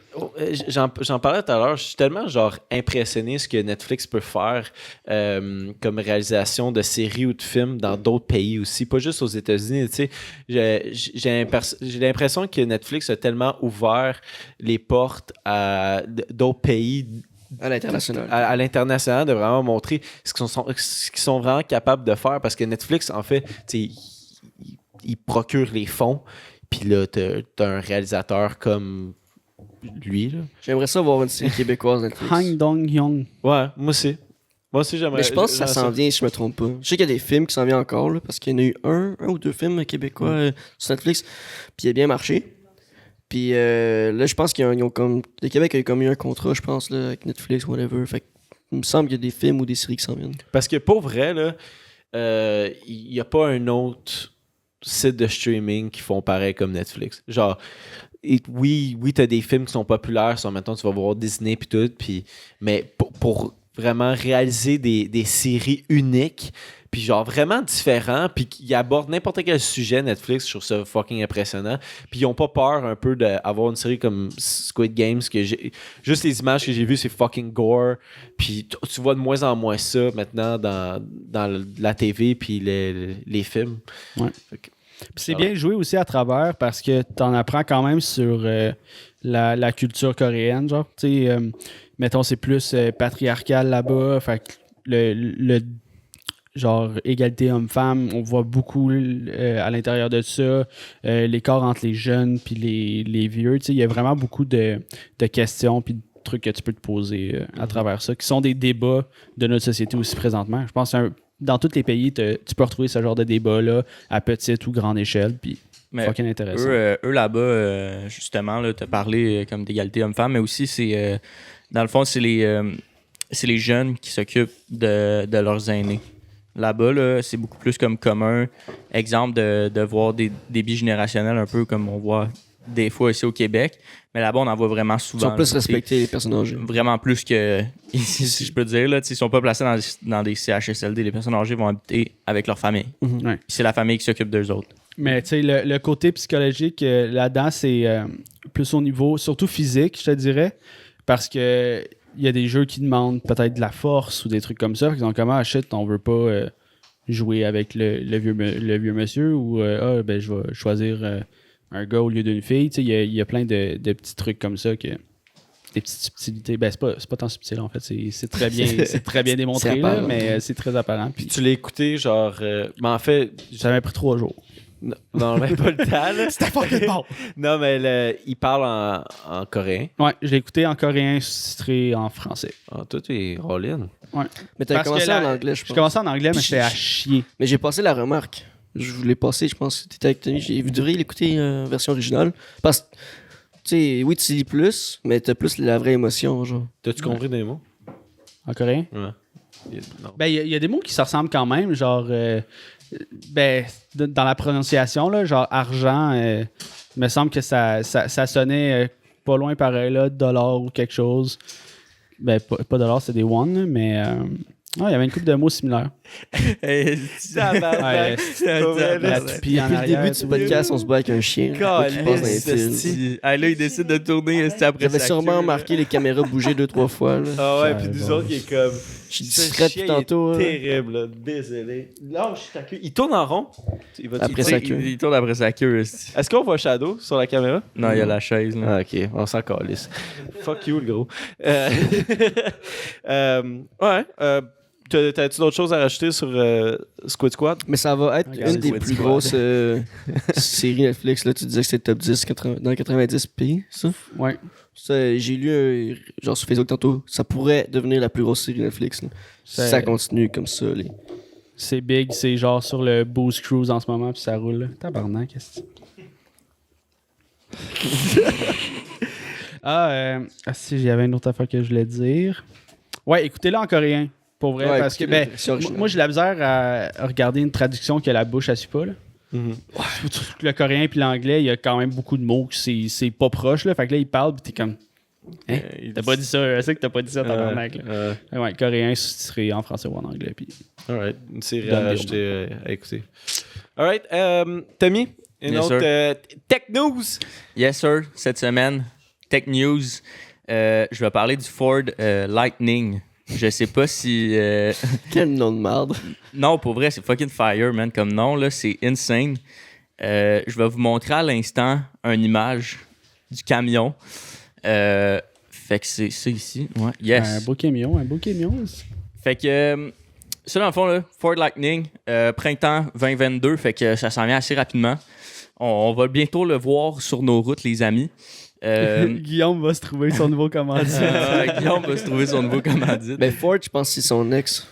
j'en parlais tout à l'heure, je suis tellement genre impressionné ce que Netflix peut faire comme réalisation de séries ou de films dans d'autres pays aussi, pas juste aux États-Unis. Tu sais, j'ai l'impression que Netflix a tellement ouvert les portes à d'autres pays.
À l'international.
À l'international, de vraiment montrer ce qu'ils sont vraiment capables de faire, parce que Netflix, en fait, tu sais, il procure les fonds, puis là, t'as un réalisateur comme lui, là.
J'aimerais ça voir une série québécoise Netflix.
Han Dong-hyun.
Ouais, moi aussi. Moi aussi, j'aimerais.
Mais je pense que ça s'en vient, si je me trompe pas. Je sais qu'il y a des films qui s'en viennent encore, là, parce qu'il y en a eu un ou deux films québécois sur Netflix, puis il a bien marché. Puis là, je pense qu'ils ont comme... Le Québec a eu comme eu un contrat, je pense, là, avec Netflix, whatever. Fait il me semble qu'il y a des films ou des séries qui s'en viennent.
Parce que pour vrai, là, il n'y a pas un autre site de streaming qui font pareil comme Netflix. Genre, oui, t'as des films qui sont populaires, maintenant tu vas voir Disney puis tout, mais pour vraiment réaliser des séries uniques, puis genre vraiment différents, puis qui abordent n'importe quel sujet, Netflix, je trouve ça fucking impressionnant. Puis ils ont pas peur un peu d'avoir une série comme Squid Games, juste les images que j'ai vues, c'est fucking gore, puis tu vois de moins en moins ça maintenant dans la TV puis les films.
Ouais. C'est bien joué aussi à travers parce que t'en apprends quand même sur la culture coréenne, genre, tu sais, mettons, c'est plus patriarcal là-bas, fait que le genre égalité homme-femme, on voit beaucoup à l'intérieur de ça, l'écart entre les jeunes puis les vieux, tu sais, il y a vraiment beaucoup de questions puis de trucs que tu peux te poser à travers ça, qui sont des débats de notre société aussi présentement. Je pense que dans tous les pays, tu peux retrouver ce genre de débat-là à petite ou grande échelle, puis fucking intéressant.
Eux là-bas, justement, tu as parlé comme d'égalité homme-femme, mais aussi, c'est dans le fond, c'est les jeunes qui s'occupent de leurs aînés. Là-bas, là, c'est beaucoup plus comme commun. Exemple de voir des bigénérationnels un peu comme on voit des fois ici au Québec. Mais là-bas, on en voit vraiment souvent.
Ils sont plus respectés, les personnes âgées.
Vraiment plus que ici, si je peux dire. Là, ils sont pas placés dans des CHSLD. Les personnes âgées vont habiter avec leur famille.
Mm-hmm. Ouais.
C'est la famille qui s'occupe d'eux autres.
Mais tu sais, le côté psychologique là-dedans, c'est plus au niveau, surtout physique, je te dirais. Parce que il y a des jeux qui demandent peut-être de la force ou des trucs comme ça. Ils ont comme, shit, on veut pas jouer avec le vieux monsieur ou je vais choisir un gars au lieu d'une fille. Il y a plein de petits trucs comme ça que des petites subtilités. Ben, c'est pas tant subtil, en fait. C'est très bien démontré,
C'est
là,
apparent.
mais c'est très apparent. Puis
Tu l'as écouté, genre. Mais en fait,
ça m'a pris 3 jours.
non, même pas le temps, là.
C'était fucking bon!
Non, mais il parle en coréen.
Ouais, je l'ai écouté en coréen, sous-titré en français.
Ah, toi, t'es Rollin.
Ouais.
Mais t'avais
Parce
commencé
que
en anglais, je
Je
pense.
commençais en anglais, mais
Puis
j'étais à chier.
Mais j'ai passé la remarque. Je voulais passer, je pense que t'étais avec Tony. Vous devriez l'écouter version originale. Parce que, tu sais, oui, tu lis plus, mais t'as plus la vraie émotion, genre.
T'as-tu compris des mots?
En coréen?
Ouais. Non.
Ben, il y a des mots qui se ressemblent quand même, genre, dans la prononciation, là, genre argent, il me semble que ça sonnait pas loin pareil, là, dollar ou quelque chose. Ben, pas dollar, c'est des won, là, mais il y avait une couple de mots similaires. Ouais, puis en
Depuis le
arrière,
début du podcast, on se bat avec un chien. là, qui passe dans les fils.
Là, il décide de tourner après
J'avais
sa
sûrement
queue,
remarqué les caméras bouger 2-3 fois. Là.
Ah ouais,
Ça,
puis nous
bon.
autres, il est comme.
Je suis
Ce
distrait
chien,
depuis tantôt.
il est
là.
terrible, là. Désolé. Lâche ta queue. Il tourne en rond.
Après
là.
sa queue.
Il tourne après sa queue. esti.
Est-ce qu'on voit Shadow sur la caméra?
Non, il y a la chaise. Là.
Ah, ok, on s'en calisse. Fuck you, le gros. Ouais. T'as-tu d'autres choses à rajouter sur Squid Squad?
Mais ça va être
Regardez
une des
Squid
plus
Squad.
grosses séries Netflix. Là, tu disais que c'était top 10 dans 90 pays, ça?
Ouais.
Ça, j'ai lu genre sur Facebook tantôt, ça pourrait devenir la plus grosse série Netflix. Là. Si
C'est-
ça continue comme ça.
C'est big, c'est genre sur le Boost Cruise en ce moment, puis ça roule. Là. Tabarnak, qu'est-ce que c'est? Si, j'avais une autre affaire que je voulais dire. Ouais, écoutez-le en coréen, pour vrai,
Ouais,
parce que
écoutez-le,
ben,
version originale.
moi j'ai la misère à regarder une traduction que la bouche, elle suit pas. Là. Surtout que le coréen puis l'anglais, il y a quand même beaucoup de mots que c'est pas proche. Là. Fait que là, il parle, puis t'es comme. Hein? T'as pas dit ça, je sais que t'as pas dit ça, tabarnak. Là. Ouais, coréen sous-titré en français ou en anglais. Puis...
Alright, une série
Donne
à
des
rajouter à écouter. Alright, Tommy, une
Yes,
autre
sir.
Tech News.
Yes, sir. Cette semaine, Tech News, je vais parler du Ford Lightning. Je sais pas si...
Quel nom de merde.
Non, pour vrai, c'est fucking fire, man. Comme nom, là, c'est insane. Je vais vous montrer à l'instant une image du camion. Fait que c'est ça ici. Ouais. Yes.
Un beau camion.
Fait que ça, dans le fond, là, Ford Lightning, printemps 2022, fait que ça s'en vient assez rapidement. On va bientôt le voir sur nos routes, les amis.
Guillaume va se trouver son nouveau commanditaire.
Guillaume va se trouver son nouveau commandite.
Ben Ford, je pense que c'est son ex.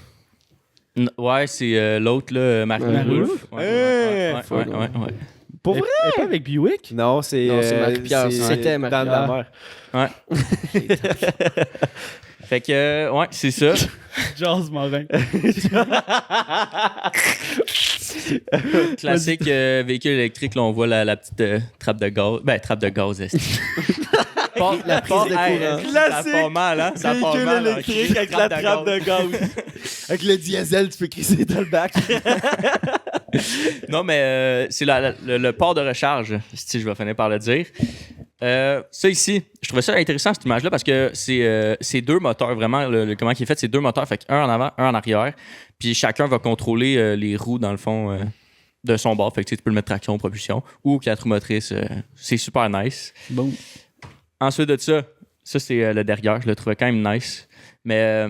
Ouais, c'est l'autre, là, Mark
Ouais.
Wolf. Ouais.
Pour
Elle-
vrai?
elle est pas avec Buick?
Non, c'est
Non, c'est Marie-Pierre. C'était
dans
Marie-Pierre.
la mer.
Fait que, ouais, c'est ça.
Charles Morin.
Classique véhicule électrique, là, on voit la petite trappe de gaz. Ben, trappe de gaz, est-ce
La prise de courant.
Ça part mal, hein? Ça part mal. hein.
électrique avec la trappe de gaz. Avec le diesel, tu peux crisser dans le bac.
Non, mais c'est le port de recharge, si je vais finir par le dire. Ça ici, je trouvais ça intéressant cette image-là parce que c'est deux moteurs, vraiment, comment il est fait, c'est deux moteurs, fait un en avant, un en arrière, puis chacun va contrôler les roues dans le fond de son bord, fait que tu peux le mettre traction, propulsion ou 4 roues motrices, c'est super nice.
Bon.
Ensuite de ça c'est le derrière, je le trouvais quand même nice, mais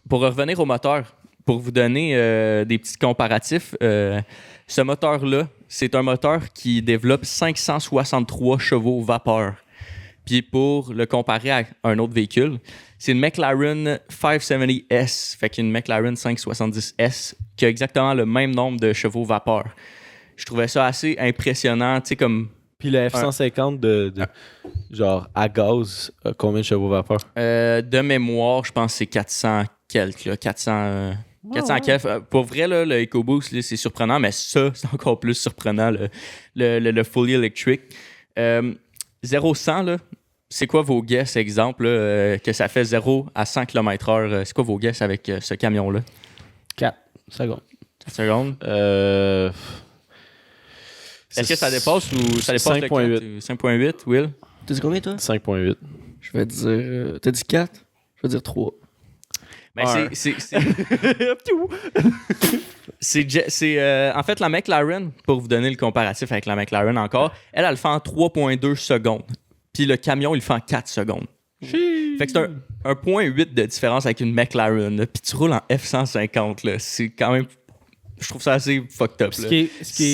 pour revenir au moteur, pour vous donner des petits comparatifs, ce moteur-là, c'est un moteur qui développe 563 chevaux vapeur. Puis pour le comparer à un autre véhicule, c'est une McLaren 570S, fait qu'une McLaren 570S qui a exactement le même nombre de chevaux vapeur. Je trouvais ça assez impressionnant, tu sais, comme...
Puis le F-150 de genre à gaz, combien de chevaux vapeur?
de mémoire, je pense que c'est 400 quelques, là, 400 quelques. Pour vrai, là, le EcoBoost, là, c'est surprenant, mais ça, c'est encore plus surprenant, le fully electric. 0-100, là, c'est quoi vos guesses, exemple, là, que ça fait 0 à 100 km/h? C'est quoi vos guesses avec ce camion-là?
4 secondes.
4 secondes. Est-ce que ça dépasse ou ça dépasse
5.8.
5.8, Will?
T'as dit combien, toi?
5.8.
Je vais dire... T'as dit 4? Je vais dire 3.
Ben,
Ouais.
c'est en fait, la McLaren, pour vous donner le comparatif avec la McLaren encore, elle le fait en 3.2 secondes. Puis le camion, il le fait en 4 secondes. Fait que c'est un 1.8 de différence avec une McLaren, puis tu roules en F-150, là. C'est quand même... Je trouve ça assez fucked up.
Ce qui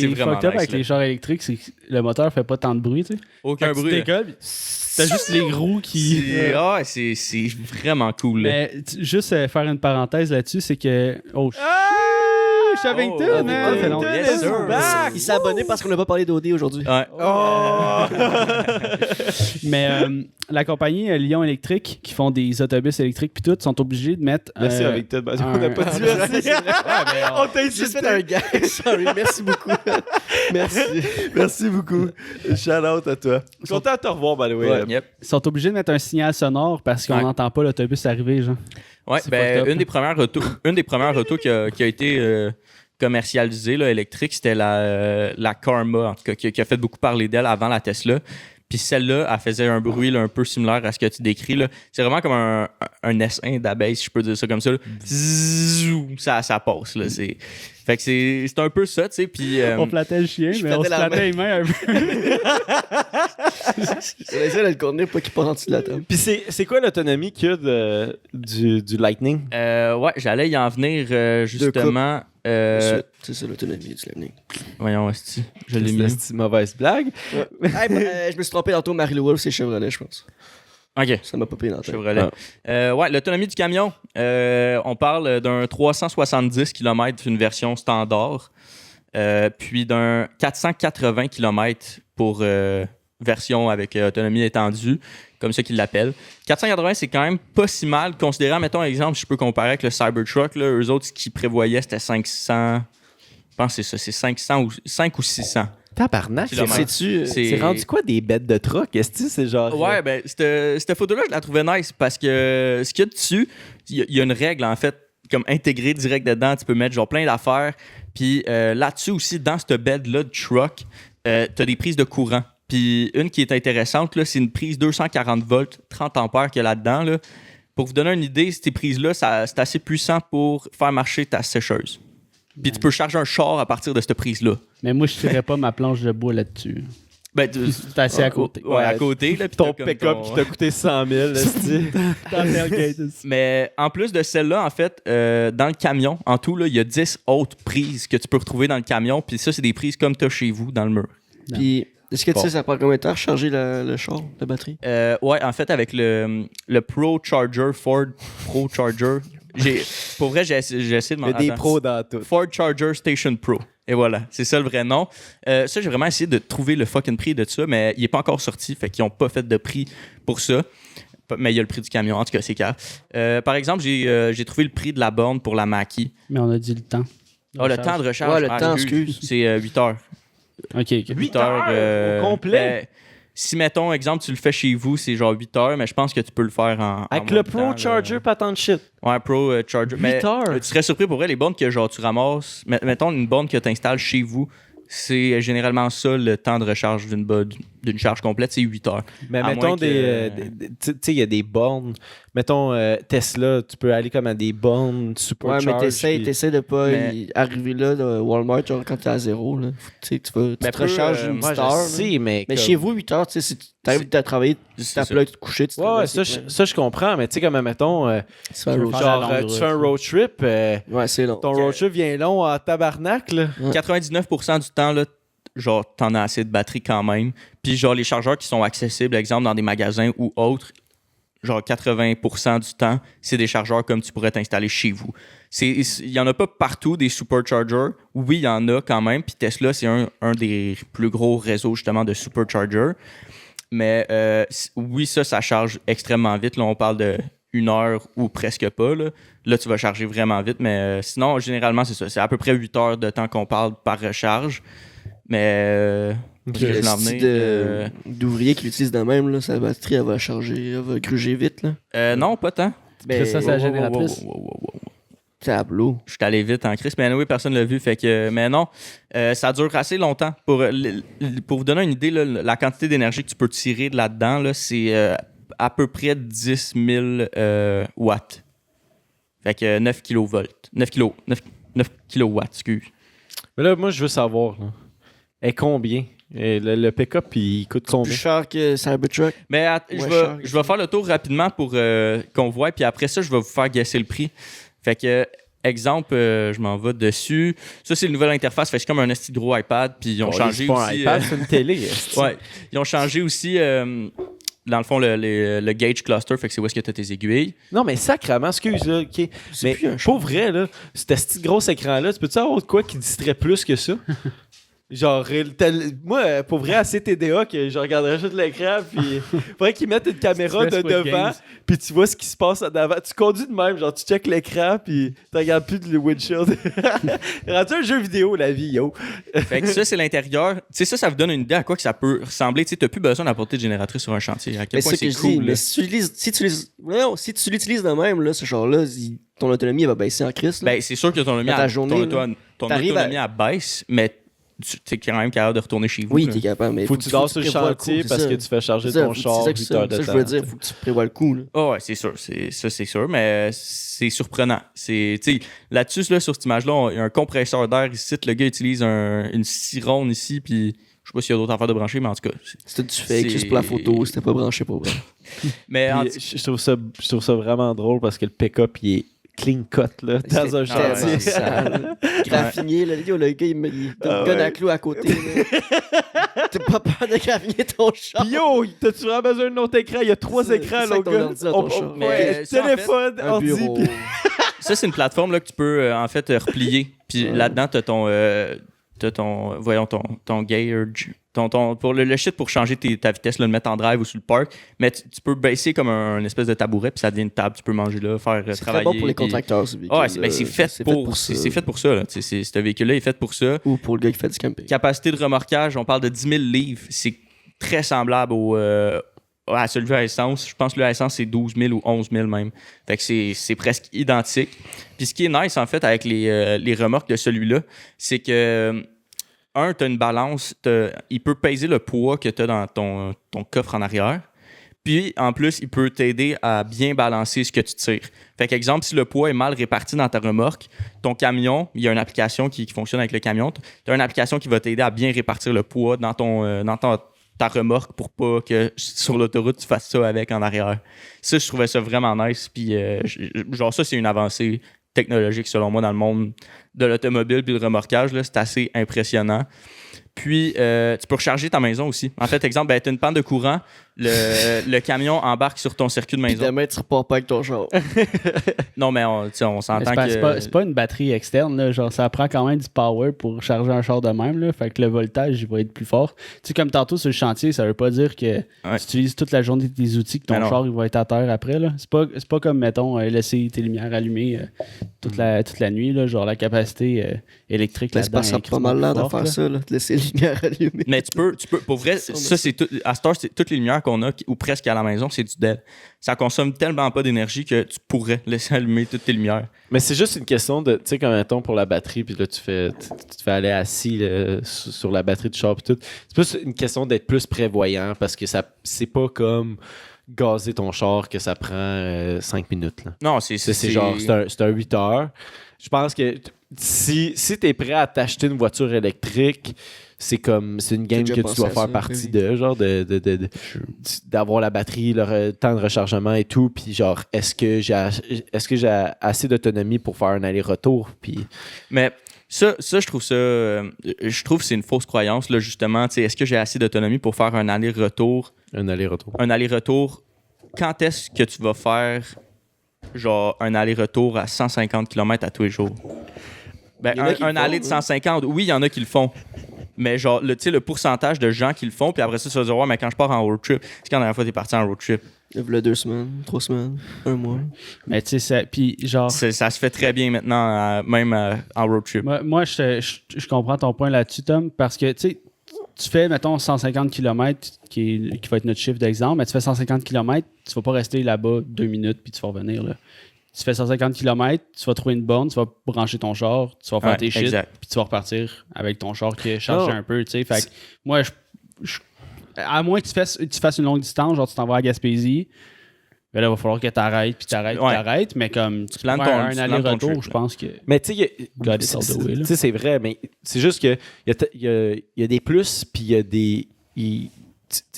est
vraiment
fucked up
nice,
avec
là.
les chars électriques, c'est que le moteur fait pas tant de bruit, tu sais.
Aucun
Quand tu
bruit. Là.
décolles, puis t'as juste les roues qui...
C'est vraiment cool. Là.
Mais juste faire une parenthèse là-dessus, c'est que... Oh, Shavington, man! Ça fait longtemps.
yes, sir.
Il s'est abonné parce qu'on n'a pas parlé d'OD aujourd'hui.
Ouais.
Mais la compagnie Lyon Électrique, qui font des autobus électriques puis tout, sont obligés de mettre...
Merci avec Ted. On n'a pas dit merci. On t'a
Juste fait un gag. Sorry, merci beaucoup. Merci.
Merci beaucoup. Shout out à toi. Content de te revoir, by the way.
Ouais. Yep.
Ils sont obligés de mettre un signal sonore parce qu'on
Ouais.
n'entend pas l'autobus arriver, genre.
Ouais,
C'est
ben,
fucked up,
une des premières autos qui a été commercialisée, là, électrique, c'était la Karma, en tout cas, qui a fait beaucoup parler d'elle avant la Tesla. Puis celle-là, elle faisait un bruit là, un peu similaire à ce que tu décris. Là. C'est vraiment comme un S1 d'abeille, si je peux dire ça comme ça. Là. Zzzou, ça passe. Là. Fait que c'est un peu ça, tu sais. Puis
On flattait le chien, mais on se
flattais la
flattait les mains un peu.
J'essaie de le contenir pour qu'il passe en dessous de la table.
Puis c'est quoi l'autonomie qu'il y a du Lightning?
ouais, j'allais y en venir justement.
C'est ça l'autonomie du Lightning.
Voyons, esti, je l'ai mis.
C'est une mauvaise blague.
Je me suis trompé tantôt, Marie-Lou Wolf, c'est Chevrolet, je pense.
OK.
Ça m'a pas pris dans la tête.
Chevrolet. Ouais, l'autonomie du camion. On parle d'un 370 km une version standard, puis d'un 480 km pour version avec autonomie étendue, comme ça qu'ils l'appellent. 480, c'est quand même pas si mal, considérant, mettons, exemple, je peux comparer avec le Cybertruck. Là, eux autres, ce qu'ils prévoyaient, c'était 500... Je pense que c'est ça, c'est 500 ou 5 ou 600.
Tabarnak, c'est rendu quoi des bêtes de truck? Est-ce que c'est genre...
Ouais, ben, cette photo-là, je la trouvais nice parce que ce qu'il y a dessus, il y a une règle, en fait, comme intégrée direct dedans. Tu peux mettre genre plein d'affaires. Puis là-dessus aussi, dans cette bed-là de truck, t'as des prises de courant. Puis une qui est intéressante, là, c'est une prise 240 volts, 30 ampères qu'il y a là-dedans. Là. Pour vous donner une idée, ces prises-là, c'est assez puissant pour faire marcher ta sécheuse. Puis tu peux charger un char à partir de cette prise-là.
Mais moi, je tirerais pas ma planche de bois là-dessus.
Ben,
c'est assis à côté.
Ouais, à côté. Là,
ton pick-up qui t'a coûté 100 000.
Mais en plus de celle-là, en fait, dans le camion, en tout, il y a 10 autres prises que tu peux retrouver dans le camion. Puis ça, c'est des prises comme tu as chez vous, dans le mur.
Puis, est-ce que tu sais, ça prend combien de temps à recharger le char, la batterie?
Ouais, en fait, avec le Pro Charger, Ford Pro Charger, pour vrai, j'ai essayé de m'en...
Il y a des pros dans tout.
Ford Charger Station Pro. Et voilà, c'est ça le vrai nom. Ça, j'ai vraiment essayé de trouver le fucking prix de ça, mais il n'est pas encore sorti, fait qu'ils n'ont pas fait de prix pour ça. Mais il y a le prix du camion, en tout cas, c'est clair. Par exemple, j'ai trouvé le prix de la borne pour la Mackie.
Mais on a dit le temps.
Le temps de recharge.
Ouais, le temps, excuse.
C'est 8 heures.
OK.
8 heures
au complet?
Si, mettons, exemple, tu le fais chez vous, c'est genre 8 heures, mais je pense que tu peux le faire en
avec
moins
le
de
Pro
temps,
Charger,
là.
pas tant de shit.
Ouais, Pro Charger.
8 heures?
Tu serais surpris pour vrai, les bornes que genre tu ramasses, mettons une borne que tu installes chez vous, c'est généralement ça le temps de recharge d'une charge complète, c'est 8 heures.
Mais
À
mettons
moins que-
tu sais, il y a des bornes. Mettons Tesla, tu peux aller comme à des bornes
Ouais,
supercharge.
mais t'essaies de pas
Mais-
arriver là, de Walmart, genre quand t'es à zéro. Là. Tu sais, tu te recharges une
Moi,
petite
je
heure. là.
sais, mais
Mais
comme-
chez vous, 8 heures, tu sais, si t'arrives à travailler, tu
C'est
t'appelles, tu te coucher, tu te
Ouais,
réveilles,
ça,
c'est
ça, je comprends, mais tu sais, comme, mettons,
Tu fais un road
faire
trip.
la
genre,
longue
tu
route,
fais un road trip,
Ouais, c'est long.
ton road trip vient long à tabarnak, là.
99% du temps, là, genre, t'en as assez de batterie quand même. Puis, genre, les chargeurs qui sont accessibles, exemple, dans des magasins ou autres, genre 80% du temps, c'est des chargeurs comme tu pourrais t'installer chez vous. Il y en a pas partout des superchargers. Oui, il y en a quand même. Puis Tesla, c'est un des plus gros réseaux, justement, de superchargers. Mais oui, ça charge extrêmement vite. Là, on parle de 1 heure ou presque pas. Là, tu vas charger vraiment vite. Mais sinon, généralement, c'est ça. C'est à peu près 8 heures de temps qu'on parle par recharge. Mais je
Le
vais en
style
venir.
d'ouvrier qui l'utilise de même, là, sa batterie, elle va charger, elle va gruger vite. Là.
Non, pas tant.
Ça, c'est la
Wow,
génératrice.
wow.
Tableau.
Je suis allé vite en crise, mais oui, personne ne l'a vu. Fait que, mais non, ça dure assez longtemps. Pour vous donner une idée, là, la quantité d'énergie que tu peux tirer de là-dedans, là, c'est à peu près 10 000 watts. Fait que 9 kilowatts, excuse.
Mais là, moi, je veux savoir, là. est combien? Le pick-up, il coûte combien?
Plus cher que Cybertruck.
Mais
cher,
je vais faire le tour rapidement pour qu'on voit, puis après ça, je vais vous faire guesser le prix. Fait que, exemple, je m'en vais dessus. Ça, c'est une nouvelle interface. Fait que c'est comme un esti de gros iPad, puis ils ont changé
c'est pas
aussi...
un iPad, c'est une télé.
ouais, ils ont changé aussi... dans le fond, le gauge cluster, fait que c'est où est-ce que tu as tes aiguilles.
Non, mais sacrément, excuse, là, OK. Mais pour vrai, là, ce petit gros écran-là, tu peux-tu avoir de quoi qui distrait plus que ça? Genre, moi, pour vrai, à CTDA, que je regarderais juste l'écran, puis faudrait qu'ils mettent une caméra de devant, puis tu vois ce qui se passe en avant. Tu conduis de même, genre, tu checkes l'écran, puis tu regardes plus le windshield. Rendu un jeu vidéo, la vie, yo.
Fait que ça, c'est l'intérieur. Tu sais, ça vous donne une idée à quoi que ça peut ressembler. Tu sais, t'as plus besoin d'apporter de génératrice sur un chantier. À quel point c'est cool.
Mais si tu l'utilises de même, là, ce genre-là, ton autonomie va baisser en crise.
Ben, c'est sûr que ton autonomie à baisse, mais tu es quand même capable de retourner chez vous.
Oui, t'es capable, mais
faut que tu dors sur le chantier parce que tu fais charger ton char 8 heures de temps.
Ça, je veux dire, faut que tu prévois le coup.
Ouais, c'est sûr. C'est sûr, mais c'est surprenant. Là-dessus, là, sur cette image-là, il y a un compresseur d'air ici. Le gars utilise une cironne ici, puis je sais pas s'il y a d'autres affaires de brancher, mais en tout cas...
C'était du fake, juste pour la photo, c'était pas branché pour vrai.
Mais
je trouve ça vraiment drôle parce que le pick-up, il est clean cut, là, dans un chantier.
Graffinier, là, le gars, il donne un clou à côté. T'as pas peur de graffiner ton char?
Yo, t'as-tu vraiment besoin d'un autre écran? Il y a 3 écrans, là, gars. Téléphone, ordi, puis...
Ça, c'est une plateforme là, que tu peux, en fait, replier. Puis là-dedans, t'as ton gauge, pour le shit pour changer ta vitesse, là, le mettre en drive ou sur le park. Mais tu peux baisser comme un espèce de tabouret, puis ça devient une table, tu peux manger là, faire travailler.
C'est très bon pour les contracteurs, ce véhicule.
Ouais, c'est fait pour ça. C'est fait pour ça. Là. Ce véhicule-là est fait pour ça.
Ou pour le gars qui fait du camping.
Capacité de remorquage, on parle de 10 000 livres. C'est très semblable à celui à essence. Je pense que le à essence, c'est 12 000 ou 11 000 même. Fait que c'est presque identique. Puis ce qui est nice, en fait, avec les remorques de celui-là, c'est que... tu as une balance, il peut peser le poids que tu as dans ton coffre en arrière. Puis, en plus, il peut t'aider à bien balancer ce que tu tires. Fait qu'exemple, si le poids est mal réparti dans ta remorque, ton camion, il y a une application qui fonctionne avec le camion. Tu as une application qui va t'aider à bien répartir le poids dans ta remorque pour pas que sur l'autoroute, tu fasses ça avec en arrière. Ça, je trouvais ça vraiment nice. Puis, genre, ça, c'est une avancée technologique, selon moi, dans le monde de l'automobile puis le remorquage. Là, c'est assez impressionnant. Puis, tu peux recharger ta maison aussi. En fait, exemple, tu as une panne de courant, le camion embarque sur ton circuit de maison.
Puis demain, tu repars pas avec ton char.
Non, mais on s'entend que...
C'est pas une batterie externe, là. Genre, ça prend quand même du power pour charger un char de même, là. Fait que le voltage, il va être plus fort. Tu sais, comme tantôt sur le chantier, ça veut pas dire que tu utilises toute la journée tes outils, que ton char, il va être à terre après, là. C'est pas comme, mettons, laisser tes lumières allumées toute la nuit, là. Genre, la capacité électrique là-dedans.
Ça pas mal l'air de faire ça, là. De laisser les lumières allumées.
Mais tu peux, pour vrai, ça, c'est tout. À cette heure, c'est toutes les lumières qu'on a, ou presque à la maison, c'est du LED. Ça consomme tellement pas d'énergie que tu pourrais laisser allumer toutes tes lumières.
Mais c'est juste une question de, tu sais, comme mettons pour la batterie, puis là, tu te fais aller assis là, sur la batterie du char, puis tout. C'est plus une question d'être plus prévoyant, parce que c'est pas comme gazer ton char que ça prend 5 minutes. Là.
Non,
c'est genre, c'est un 8 heures. Je pense que si t'es prêt à t'acheter une voiture électrique, c'est une game que tu dois faire partie de, genre d'avoir la batterie, le temps de rechargement et tout, puis genre est-ce que j'ai assez d'autonomie pour faire un aller-retour, puis
mais ça je trouve que c'est une fausse croyance là, justement, tu sais, est-ce que j'ai assez d'autonomie pour faire un aller-retour quand est-ce que tu vas faire genre un aller-retour à 150 km à tous les jours? Ben, un aller de 150, oui, il y en a qui le font. Mais genre, le pourcentage de gens qui le font, puis après ça, tu vas dire, ouais, mais quand je pars en road trip, c'est quand la dernière fois t'es parti en road trip?
Il y a 2 semaines, 3 semaines, 1 mois.
Mais tu sais, puis genre...
Ça se fait très bien maintenant, même en road trip.
Moi je comprends ton point là-dessus, Tom, parce que, tu sais, tu fais, mettons, 150 km, qui va être notre chiffre d'exemple, mais tu fais 150 km, tu vas pas rester là-bas 2 minutes, puis tu vas revenir, là. Tu fais 150 km, tu vas trouver une borne, tu vas brancher ton char, tu vas faire tes shit, puis tu vas repartir avec ton char qui est chargé un peu, tu sais. Fait que moi, à moins que tu fasses une longue distance, genre tu t'en vas à Gaspésie, Mais là, il va falloir que t'arrêtes, puis t'arrêtes, mais comme tu
planes
prends
ton-
un
tu planes ton
aller-retour,
truc,
je
là.
pense que...
Mais tu sais,
God is all the way, là.
c'est vrai, mais c'est juste que il y a des plus, puis il y a des.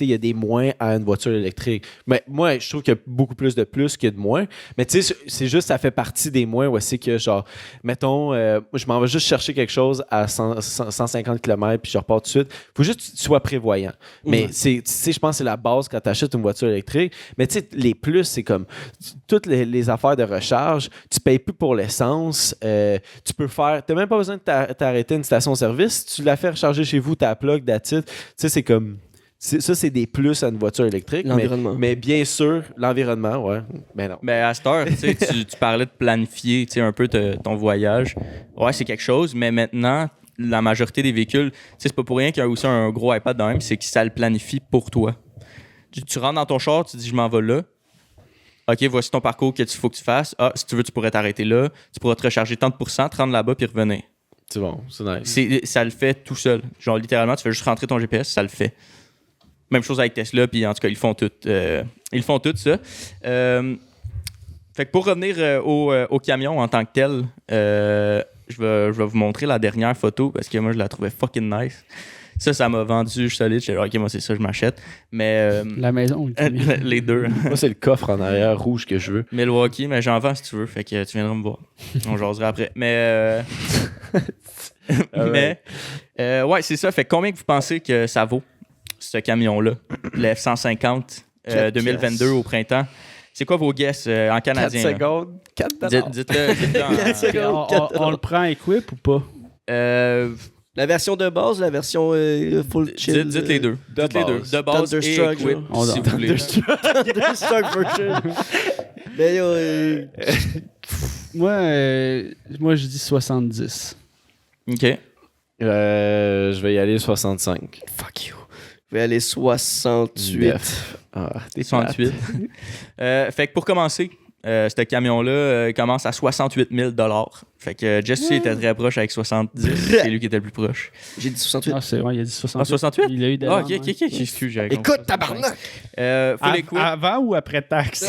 Il y a des moins à une voiture électrique. Mais moi, je trouve qu'il y a beaucoup plus de plus que de moins. Mais tu sais, c'est juste, ça fait partie des moins où c'est que, genre, mettons, je m'en vais juste chercher quelque chose à 150 km puis je repars tout de suite. Faut juste que tu sois prévoyant. Mais tu sais, je pense que c'est la base quand tu achètes une voiture électrique. Mais tu sais, les plus, c'est comme toutes les affaires de recharge. Tu payes plus pour l'essence. Tu peux faire. Tu n'as même pas besoin de t'arrêter à une station-service. Tu la fais recharger chez vous, ta plug, that's it. Tu sais, c'est comme. Ça, c'est des plus à une voiture électrique.
L'environnement.
Mais bien sûr, l'environnement, ouais. Mais non.
Ben à cette heure, tu sais, tu parlais de planifier un peu ton voyage. Ouais, c'est quelque chose, mais maintenant, la majorité des véhicules, c'est pas pour rien qu'il y a aussi un gros iPad dans même, c'est que ça le planifie pour toi. Tu rentres dans ton char, tu dis je m'en vais là. OK, voici ton parcours qu'il faut que tu fasses. Ah, si tu veux, tu pourrais t'arrêter là. Tu pourras te recharger tant de %, te rendre là-bas puis revenir.
C'est bon, c'est nice.
Ça le fait tout seul. Genre, littéralement, tu fais juste rentrer ton GPS, ça le fait. Même chose avec Tesla, puis en tout cas, ils font tout ça. Fait que pour revenir au camion en tant que tel, je vais vous montrer la dernière photo parce que moi, je la trouvais fucking nice. Ça m'a vendu, je suis solide. Je suis OK, moi, c'est ça, je m'achète. Mais.
La maison ou le camion?
Les deux.
Moi, c'est le coffre en arrière rouge que je veux.
Milwaukee, mais j'en vends si tu veux. Fait que tu viendras me voir. On jasera après. Mais. Ouais, c'est ça. Fait que combien que vous pensez que ça vaut, ce camion-là? Le F-150 2022 au printemps. C'est quoi vos guesses en canadien?
4 secondes, 4
Dites-le
On le prend equip ou pas?
La version de base, la version full chill.
Dites les deux.
De
Dites les deux.
base.
De base et
Thunderstruck,
equip,
genre.
si vous voulez.
Thunderstruck version. Mais
Moi, je dis 70.
OK.
Je vais y aller 65.
fuck you. Je vais aller 68.
Ah, t'es
68. Fait que pour commencer, ce camion-là commence à 68 000 $. Fait que Jesse était très proche avec 70. C'est lui qui était le plus proche.
J'ai dit 68.
Ah, c'est vrai, il a dit 68.
Ah, 68?
Il a eu des
Ah, ok, excuse, j'avais compris.
Écoute, tabarnak!
Full equip.
Avant ou après taxe?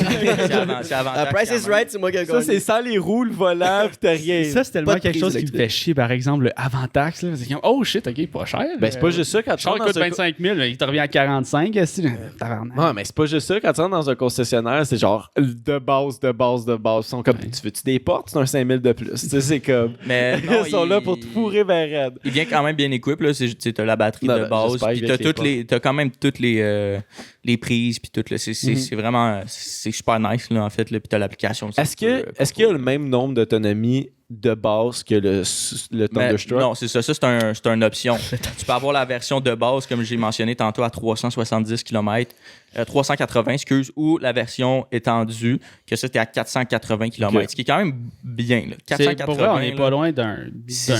C'est avant
Price is right, c'est moi qui ai gagné.
Ça, c'est sans les roues, le volant, pis t'as rien.
Ça, c'est tellement
Pas de
quelque
prise
chose qui me
électrique.
fait chier. Par exemple, le avant-taxe, là, c'est comme, oh shit, ok, pas cher.
Ben, c'est pas juste ça quand
Le
tu
char
rentres
coûte
dans un...
25 000, mais il te revient à 45. Tabarnak.
Non, mais c'est pas juste ça. Quand tu rentres dans un concessionnaire, c'est genre de base. Ils sont comme, tu veux-tu des portes? C'est un 5 000 de plus. Tu sais, c'est comme...
Mais non,
Ils sont là pour te fourrer vers raide.
Il vient quand même bien équipé, là. T'as la batterie
Non,
de
ben,
base,
j'espère
puis
qu'il vient avec
t'as quand même toutes les prises, puis tout, là. C'est vraiment... C'est super nice, là, en fait, là. Puis t'as l'application aussi.
Est-ce qu'il y a le même nombre d'autonomie de base que le Thunderstruck?
Non, c'est ça. Ça, c'est une option. Tu peux avoir la version de base, comme j'ai mentionné tantôt, à 370 km, 380, excuse, ou la version étendue, que ça, t'es à 480 km.
Ok.
Ce qui est quand même bien, là. 480,
Pour vrai, on n'est
là.
pas loin d'un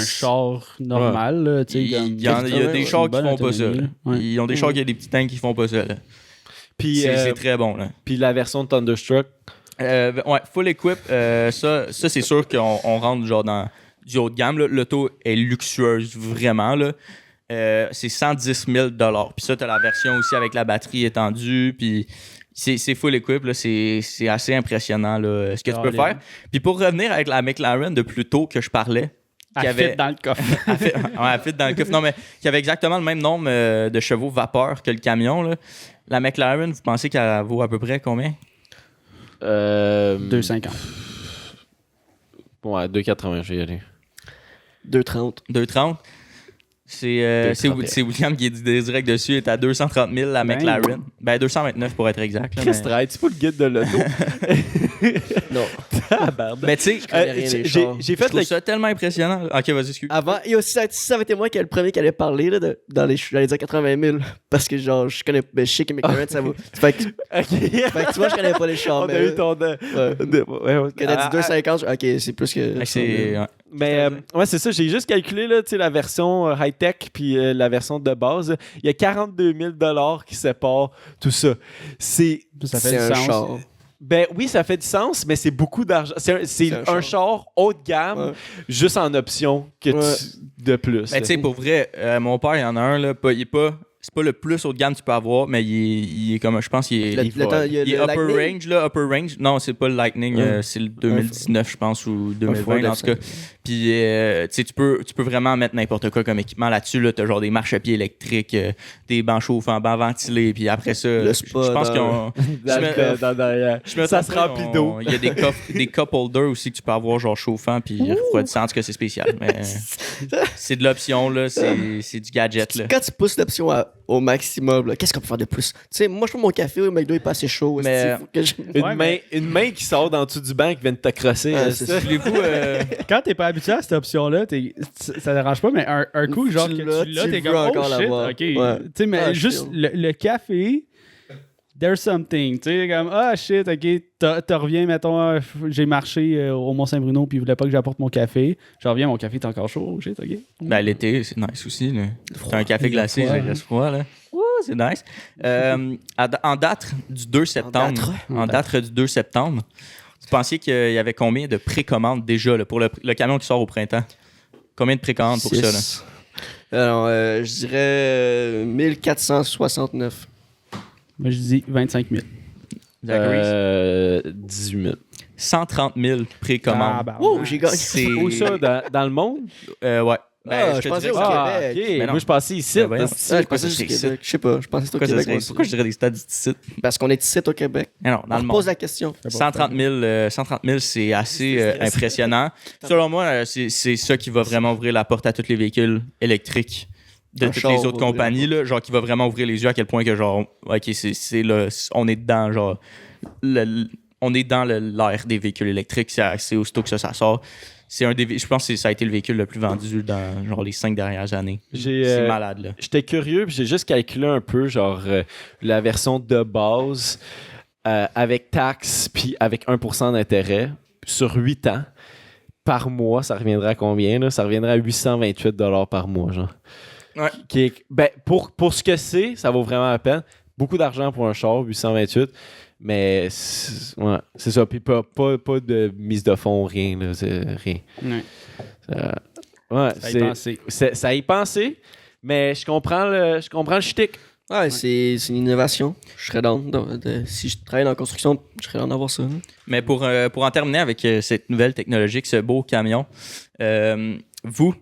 char normal. Là, tu sais,
Il
comme-
y a des chars qui
bonne
font pas ça.
autonomie,
là.
là. Ouais.
Ils ont des chars qui ont des petits tanks qui font pas ça. là.
Puis,
C'est très bon. Là.
puis la version de Thunderstruck,
Ouais, full equip, ça c'est sûr qu'on rentre genre dans du haut de gamme. là. L'auto est luxueuse, vraiment. Là. C'est 110 000 $. Puis ça, t'as la version aussi avec la batterie étendue. Puis c'est full equip. Là. C'est assez impressionnant là, ce que tu peux faire. Puis pour revenir avec la McLaren de plus tôt que je parlais, qui
Elle
avait...
fit dans le coffre.
elle fit dans le coffre. Non, mais qui avait exactement le même nombre de chevaux vapeur que le camion. Là. La McLaren, vous pensez qu'elle vaut à peu près combien?
2,50.
Ouais, 2,80, je vais y aller.
2,30.
2,30. C'est William qui est direct dessus. Il est à 230 000 la
Ben,
McLaren. Ben 229 pour être exact. Là,
Chris Stride, c'est pas le guide de l'auto.
Non.
mais tu sais,
connais rien des chars.
J'ai
je
fait
trouve ça tellement impressionnant. Ok, vas-y, excuse.
Avant, et aussi, si ça avait été moi qui le premier qui allait parler, là, j'allais dire 80 000. Parce que, genre, je sais que McLaren, ça vaut. Fait que tu vois, je connais pas les chars.
On
mais
a eu ton...
ouais.
ouais.
Quand t'as dit 2,50, ok, c'est plus que.
C'est ouais.
Mais ouais, c'est ça. J'ai juste calculé là, la version high-tech puis la version de base. Il y a 42 000 $ qui séparent tout ça.
Ça fait
C'est
du
un
sens.
char.
Ben oui, ça fait du sens, mais c'est beaucoup d'argent. C'est un char haut de gamme,
Ouais.
juste en option que
Ouais.
de plus.
Mais tu sais, pour vrai, mon père, il y en a un, là, il est pas c'est pas le plus haut de gamme que tu peux avoir, mais il est comme, je pense qu'il est,
Il y a
upper range, là, upper range. Non, c'est pas le Lightning, c'est le 2019, je pense, ou 2020, en tout cas. Puis, tu peux vraiment mettre n'importe quoi comme équipement là-dessus. Là, t'as genre des marchepieds électriques, des bancs chauffants, bancs ventilés, puis après ça, je pense qu'ils ont...
Ça se remplit d'eau.
Il y a des cup holders aussi que tu peux avoir genre chauffant, puis refroidissant, en tout cas, c'est spécial. Mais c'est de l'option, là, c'est du gadget, là.
Quand tu pousses l'option au maximum, là, qu'est-ce qu'on peut faire de plus? Tu sais, moi, je prends mon café au McDo, il est pas assez chaud.
Mais
une main qui sort d'en dessous du banc qui vient de te crosser.
Voulez-vous...
Quand t'es pas habitué à cette option-là, ça dérange pas, mais un coup, genre, que tu l'as, t'es comme, oh shit, ok. Tu sais, mais juste le café, there's something. Tu sais, comme, ah shit, ok, tu reviens, mettons, j'ai marché au Mont-Saint-Bruno puis il voulait pas que j'apporte mon café. Je reviens, mon café est encore chaud, oh shit, ok.
Ben, l'été, c'est nice aussi, là. T'as un café glacé, il reste froid, là. Ouh, c'est nice. En date du 2 septembre, vous pensiez qu'il y avait combien de précommandes déjà là, pour le camion qui sort au printemps? Combien de précommandes pour ça? Là?
Alors, je dirais 1469.
Moi, je dis 25 000.
18 000.
130 000 précommandes.
Oh, j'ai gagné.
C'est...
Où ça, dans le monde?
Ouais. Ben,
je pensais au
Québec.
Québec.
Okay. Moi, je pensais ici.
Ben, voyons.
Je pensais juste au Québec. Je sais pas. Je pensais que c'était au Québec.
Pourquoi je dirais des stades d'ici?
Parce qu'on est ici au Québec.
Non, dans le monde.
Pose la question.
130 000, c'est assez impressionnant. Selon moi, c'est ça qui va vraiment ouvrir la porte à tous les véhicules électriques de toutes les autres compagnies, là, genre qui va vraiment ouvrir les yeux à quel point que genre, ok, c'est là, on est dedans, genre, on est dans l'ère des véhicules électriques, c'est aussitôt que ça sort. Je pense que ça a été le véhicule le plus vendu dans genre les 5 dernières années. C'est malade, là.
J'étais curieux, puis j'ai juste calculé un peu, genre, la version de base avec taxes, puis avec 1% d'intérêt sur 8 ans. Par mois, ça reviendrait à combien, là? Ça reviendrait à 828 $ par mois, genre.
Ouais.
Ben, pour ce que c'est, ça vaut vraiment la peine. Beaucoup d'argent pour un char, 828. Mais c'est ça. Puis pas de mise de fond, rien. Là, rien. Ça y pensé. Mais je comprends le shtick.
Ouais, c'est une innovation. Je serais dans. Si je travaille dans la construction, je serais dans d'avoir ça. Hein.
Mais pour en terminer avec cette nouvelle technologie, ce beau camion, vous,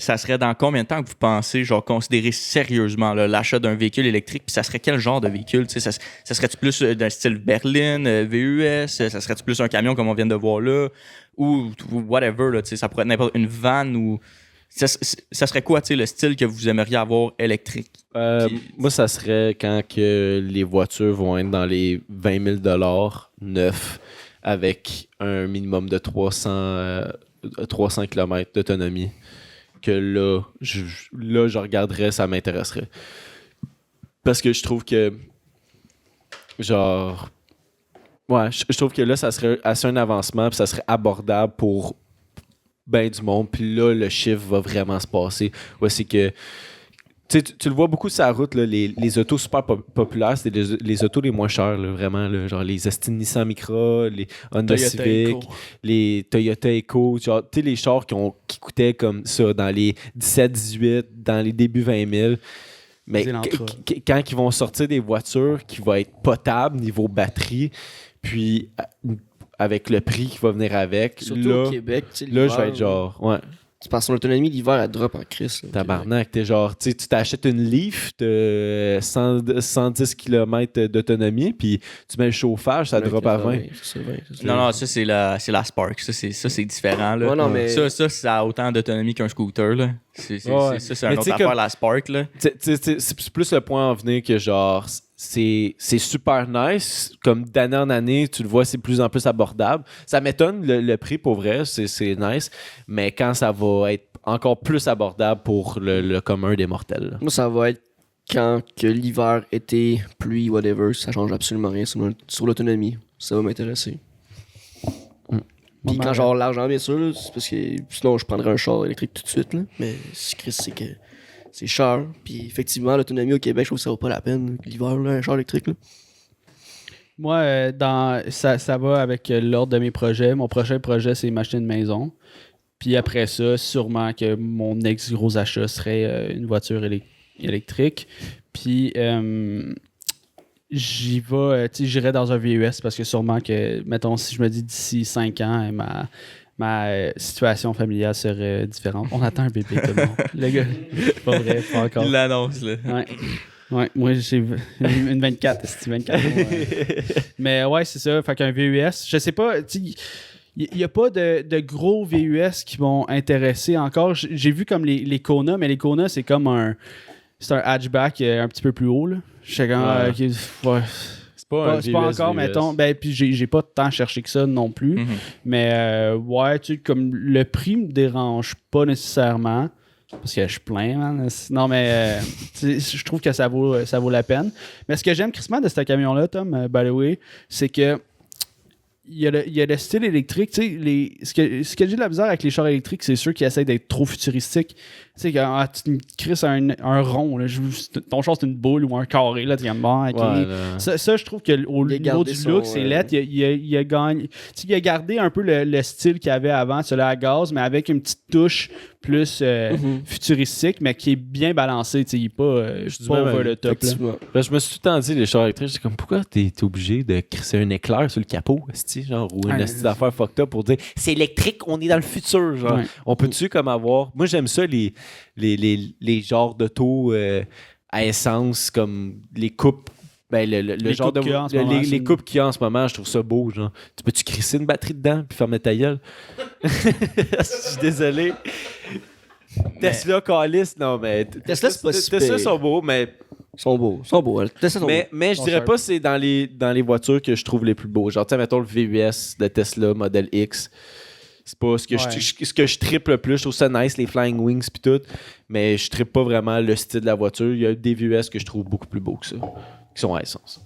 ça serait dans combien de temps que vous pensez, genre, considérer sérieusement là, l'achat d'un véhicule électrique? Puis ça serait quel genre de véhicule? Ça serait-tu plus d'un style berline, VUS? Ça serait-tu plus un camion comme on vient de voir là? Ou whatever, là, ça pourrait être n'importe une van ou... Ça serait quoi, le style que vous aimeriez avoir électrique?
Moi, ça serait quand que les voitures vont être dans les 20 000 $ neufs avec un minimum de 300 km d'autonomie. Que là, je regarderais, ça m'intéresserait. Parce que je trouve que, genre, ouais, je trouve que là, ça serait assez un avancement, puis ça serait abordable pour ben du monde, puis là, le chiffre va vraiment se passer. Ouais, c'est que, tu le vois beaucoup sur la route, là, les autos super populaires, c'est les autos les moins chères, là, vraiment, là, genre les Aston Nissan Micra, les Honda
Toyota
Civic,
Echo.
Les Toyota Echo, genre, tu sais, les chars qui coûtaient comme ça dans les 17-18, dans les débuts 20 000. Mais quand ils vont sortir des voitures qui vont être potables niveau batterie, puis avec le prix qui va venir avec,
surtout
là,
au Québec,
là je vais être genre, ouais.
Tu passes son autonomie, l'hiver, elle drop en crise.
Tabarnak, t'es genre, tu t'achètes une Leaf de 110 km d'autonomie, puis tu mets le chauffage, ça drop à 20.
C'est vrai.
Non, ça, c'est la Spark. Ça, c'est différent. Là.
Ouais, non, mais...
Ça a autant d'autonomie qu'un scooter. Là. C'est un autre affaire, la Spark. Là.
C'est plus le point en venir que genre, c'est super nice. Comme d'année en année, tu le vois, c'est de plus en plus abordable. Ça m'étonne le prix, pour vrai, c'est nice. Mais quand ça va être encore plus abordable pour le commun des mortels. Là.
Moi, ça va être quand que l'hiver, été, pluie, whatever, ça change absolument rien sur l'autonomie. Ça va m'intéresser. Puis quand genre l'argent, bien sûr, là, c'est parce que sinon je prendrais un char électrique tout de suite. Là. Mais Chris, c'est que c'est cher. Puis effectivement, l'autonomie au Québec, je trouve que ça vaut pas la peine. L'hiver, là, un char électrique. Là.
Moi, ça va avec l'ordre de mes projets. Mon prochain projet, c'est m'acheter une maison. Puis après ça, sûrement que mon ex-gros achat serait une voiture électrique. Puis j'irais dans un VUS parce que sûrement que, mettons, si je me dis d'ici 5 ans, ma situation familiale serait différente. On attend un bébé, tout le monde. Le gars, c'est pas vrai, pas encore.
Il l'annonce, là.
Ouais, moi j'ai une 24, c'est 24. Mais ouais, c'est ça. Fait qu'un VUS, je sais pas, il n'y a pas de gros VUS qui vont intéresser encore. J'ai vu comme les Kona, mais les Kona, c'est comme un hatchback un petit peu plus haut, là. Je sais quand c'est pas encore, mettons. Ben, puis j'ai pas tant cherché que ça non plus.
Mm-hmm.
Mais ouais, tu sais, comme le prix me dérange pas nécessairement. Parce que je suis plein, man. Non, mais je trouve que ça vaut la peine. Mais ce que j'aime crissement de ce camion-là, Tom, by the way, c'est que il y a le style électrique. Tu sais, ce que j'ai de la misère avec les chars électriques, c'est ceux qui essaient d'être trop futuristiques. Tu sais, quand tu me crisses un rond, là, ton char c'est une boule ou un carré, là, tu viens de mort. Okay. Ça, je trouve qu'au niveau du look, c'est laid. Il a gardé un peu le style qu'il avait avant, celui-là à gaz, mais avec une petite touche plus futuristique, mais qui est bien balancé. Il n'est pas over the top.
Là. Je me suis tout le temps dit, les chars électriques, c'est comme pourquoi t'es obligé de crisser un éclair sur le capot, genre, ou une affaire fucked up pour dire c'est électrique, on est dans le futur. Genre. On peut-tu comme avoir. Moi, j'aime ça, les genres d'auto à essence, comme les coupes. Ben, le genre de. Les coupes qu'il y a en ce moment, je trouve ça beau. Genre. Tu peux-tu crisser une batterie dedans puis fermer ta gueule? Je suis désolé. Tesla, Calis, non, mais.
Tesla, c'est pas si
Tesla sont beaux, mais.
Sont beaux.
Mais je dirais pas que c'est dans les voitures que je trouve les plus beaux. Genre, tu sais, mettons le VUS de Tesla, Model X. C'est pas ce que je trippe le plus. Je trouve ça nice, les Flying Wings pis tout. Mais je trippe pas vraiment le style de la voiture. Il y a des VUS que je trouve beaucoup plus beaux que ça. Qui sont à essence.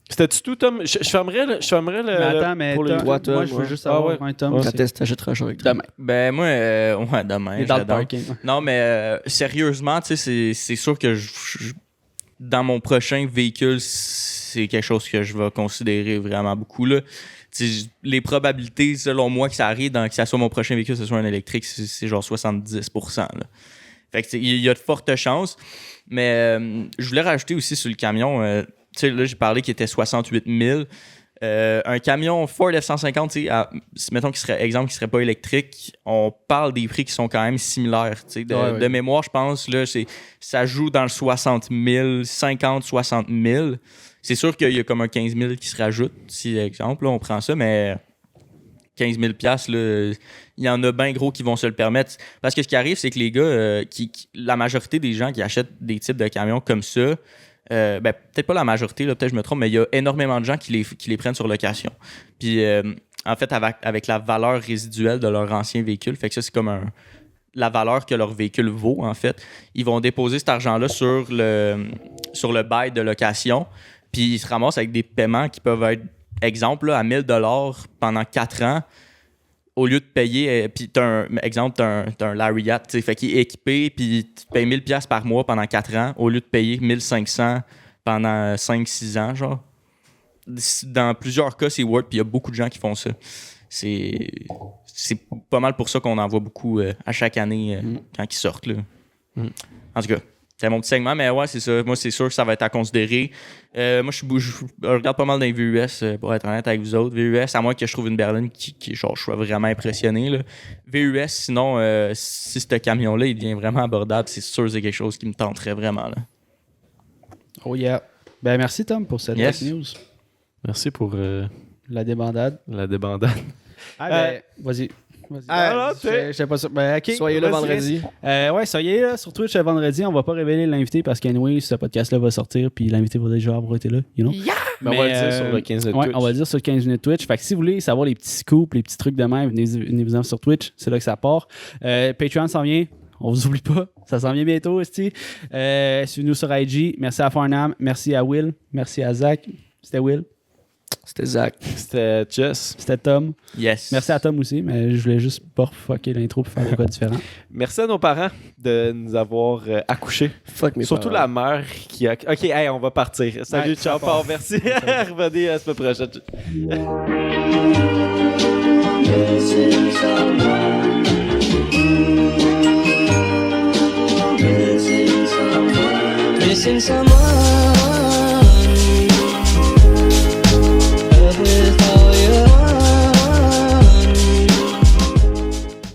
C'était-tu tout, Tom? Je fermerais le...
Mais attends, mais
pour les droits, Tom,
moi, je veux juste savoir, Tom.
Quand t'achèteras un char avec toi?
Demain.
Ben, moi, demain.
Dans le parking.
Non, mais sérieusement, tu sais, c'est sûr que dans mon prochain véhicule, c'est quelque chose que je vais considérer vraiment beaucoup, là. Les probabilités, selon moi, que ça arrive, que ça soit mon prochain véhicule, que ce soit un électrique, c'est genre 70%. Là. Fait que il y a de fortes chances. Mais je voulais rajouter aussi sur le camion, tu sais, là, j'ai parlé qu'il était 68 000. Un camion Ford F-150, mettons qu'il serait pas électrique, on parle des prix qui sont quand même similaires. De mémoire, je pense, là, ça joue dans le 60 000, 50, 60 000. C'est sûr qu'il y a comme un 15 000 qui se rajoute, si, exemple, là, on prend ça, mais 15 000 $, là, il y en a bien gros qui vont se le permettre. Parce que ce qui arrive, c'est que les gars, la majorité des gens qui achètent des types de camions comme ça, peut-être pas la majorité, là, peut-être je me trompe, mais il y a énormément de gens qui les prennent sur location. Puis, en fait, avec la valeur résiduelle de leur ancien véhicule, fait que ça, c'est comme la valeur que leur véhicule vaut, en fait. Ils vont déposer cet argent-là sur le bail de location. Puis ils se ramassent avec des paiements qui peuvent être, exemple, là, à 1 000 $ pendant 4 ans, au lieu de payer, puis t'as un Lariat, tu sais, fait qu'il est équipé, puis tu payes 1 000 $ par mois pendant 4 ans, au lieu de payer 1 500 pendant 5-6 ans, genre. Dans plusieurs cas, c'est Word, puis il y a beaucoup de gens qui font ça. C'est pas mal pour ça qu'on en voit beaucoup à chaque année quand ils sortent, là. En tout cas. C'est mon petit segment, mais ouais, c'est ça. Moi, c'est sûr que ça va être à considérer. Moi, je regarde pas mal dans les VUS, pour être honnête avec vous autres. VUS, à moins que je trouve une berline qui genre, je sois vraiment impressionné, là. VUS, sinon, si ce camion-là, il devient vraiment abordable, c'est sûr que c'est quelque chose qui me tenterait vraiment, là.
Oh yeah. Ben, merci, Tom, pour cette news.
Merci pour
la débandade. Vas-y. Je sais pas ça. Ben, okay.
Soyez là vendredi.
Ouais, soyez là sur Twitch vendredi. On va pas révéler l'invité parce qu'anyway, ce podcast-là va sortir puis l'invité va déjà avoir été là, you know?
Yeah! Mais on va le dire sur le 15 minutes Twitch.
On va le dire sur le 15 minutes Twitch. Fait que si vous voulez savoir les petits scoops, les petits trucs de même, venez-vous-en sur Twitch. C'est là que ça part. Patreon s'en vient. On vous oublie pas. Ça s'en vient bientôt, aussi. Suivez-nous sur IG. Merci à Farnham. Merci à Will. Merci à Zach. C'était Will.
C'était Zach.
C'était Jess.
C'était Tom.
Yes.
Merci à Tom aussi, mais je voulais juste pas fucker l'intro pour faire des quoi différent.
Merci à nos parents de nous avoir accouchés.
Fuck mes
Surtout
parents.
la mère qui a... OK, hey, on va partir. Salut,
Ouais,
ciao, Paul, merci. Revenez à la semaine prochaine.
Missing someone. Missing missing someone.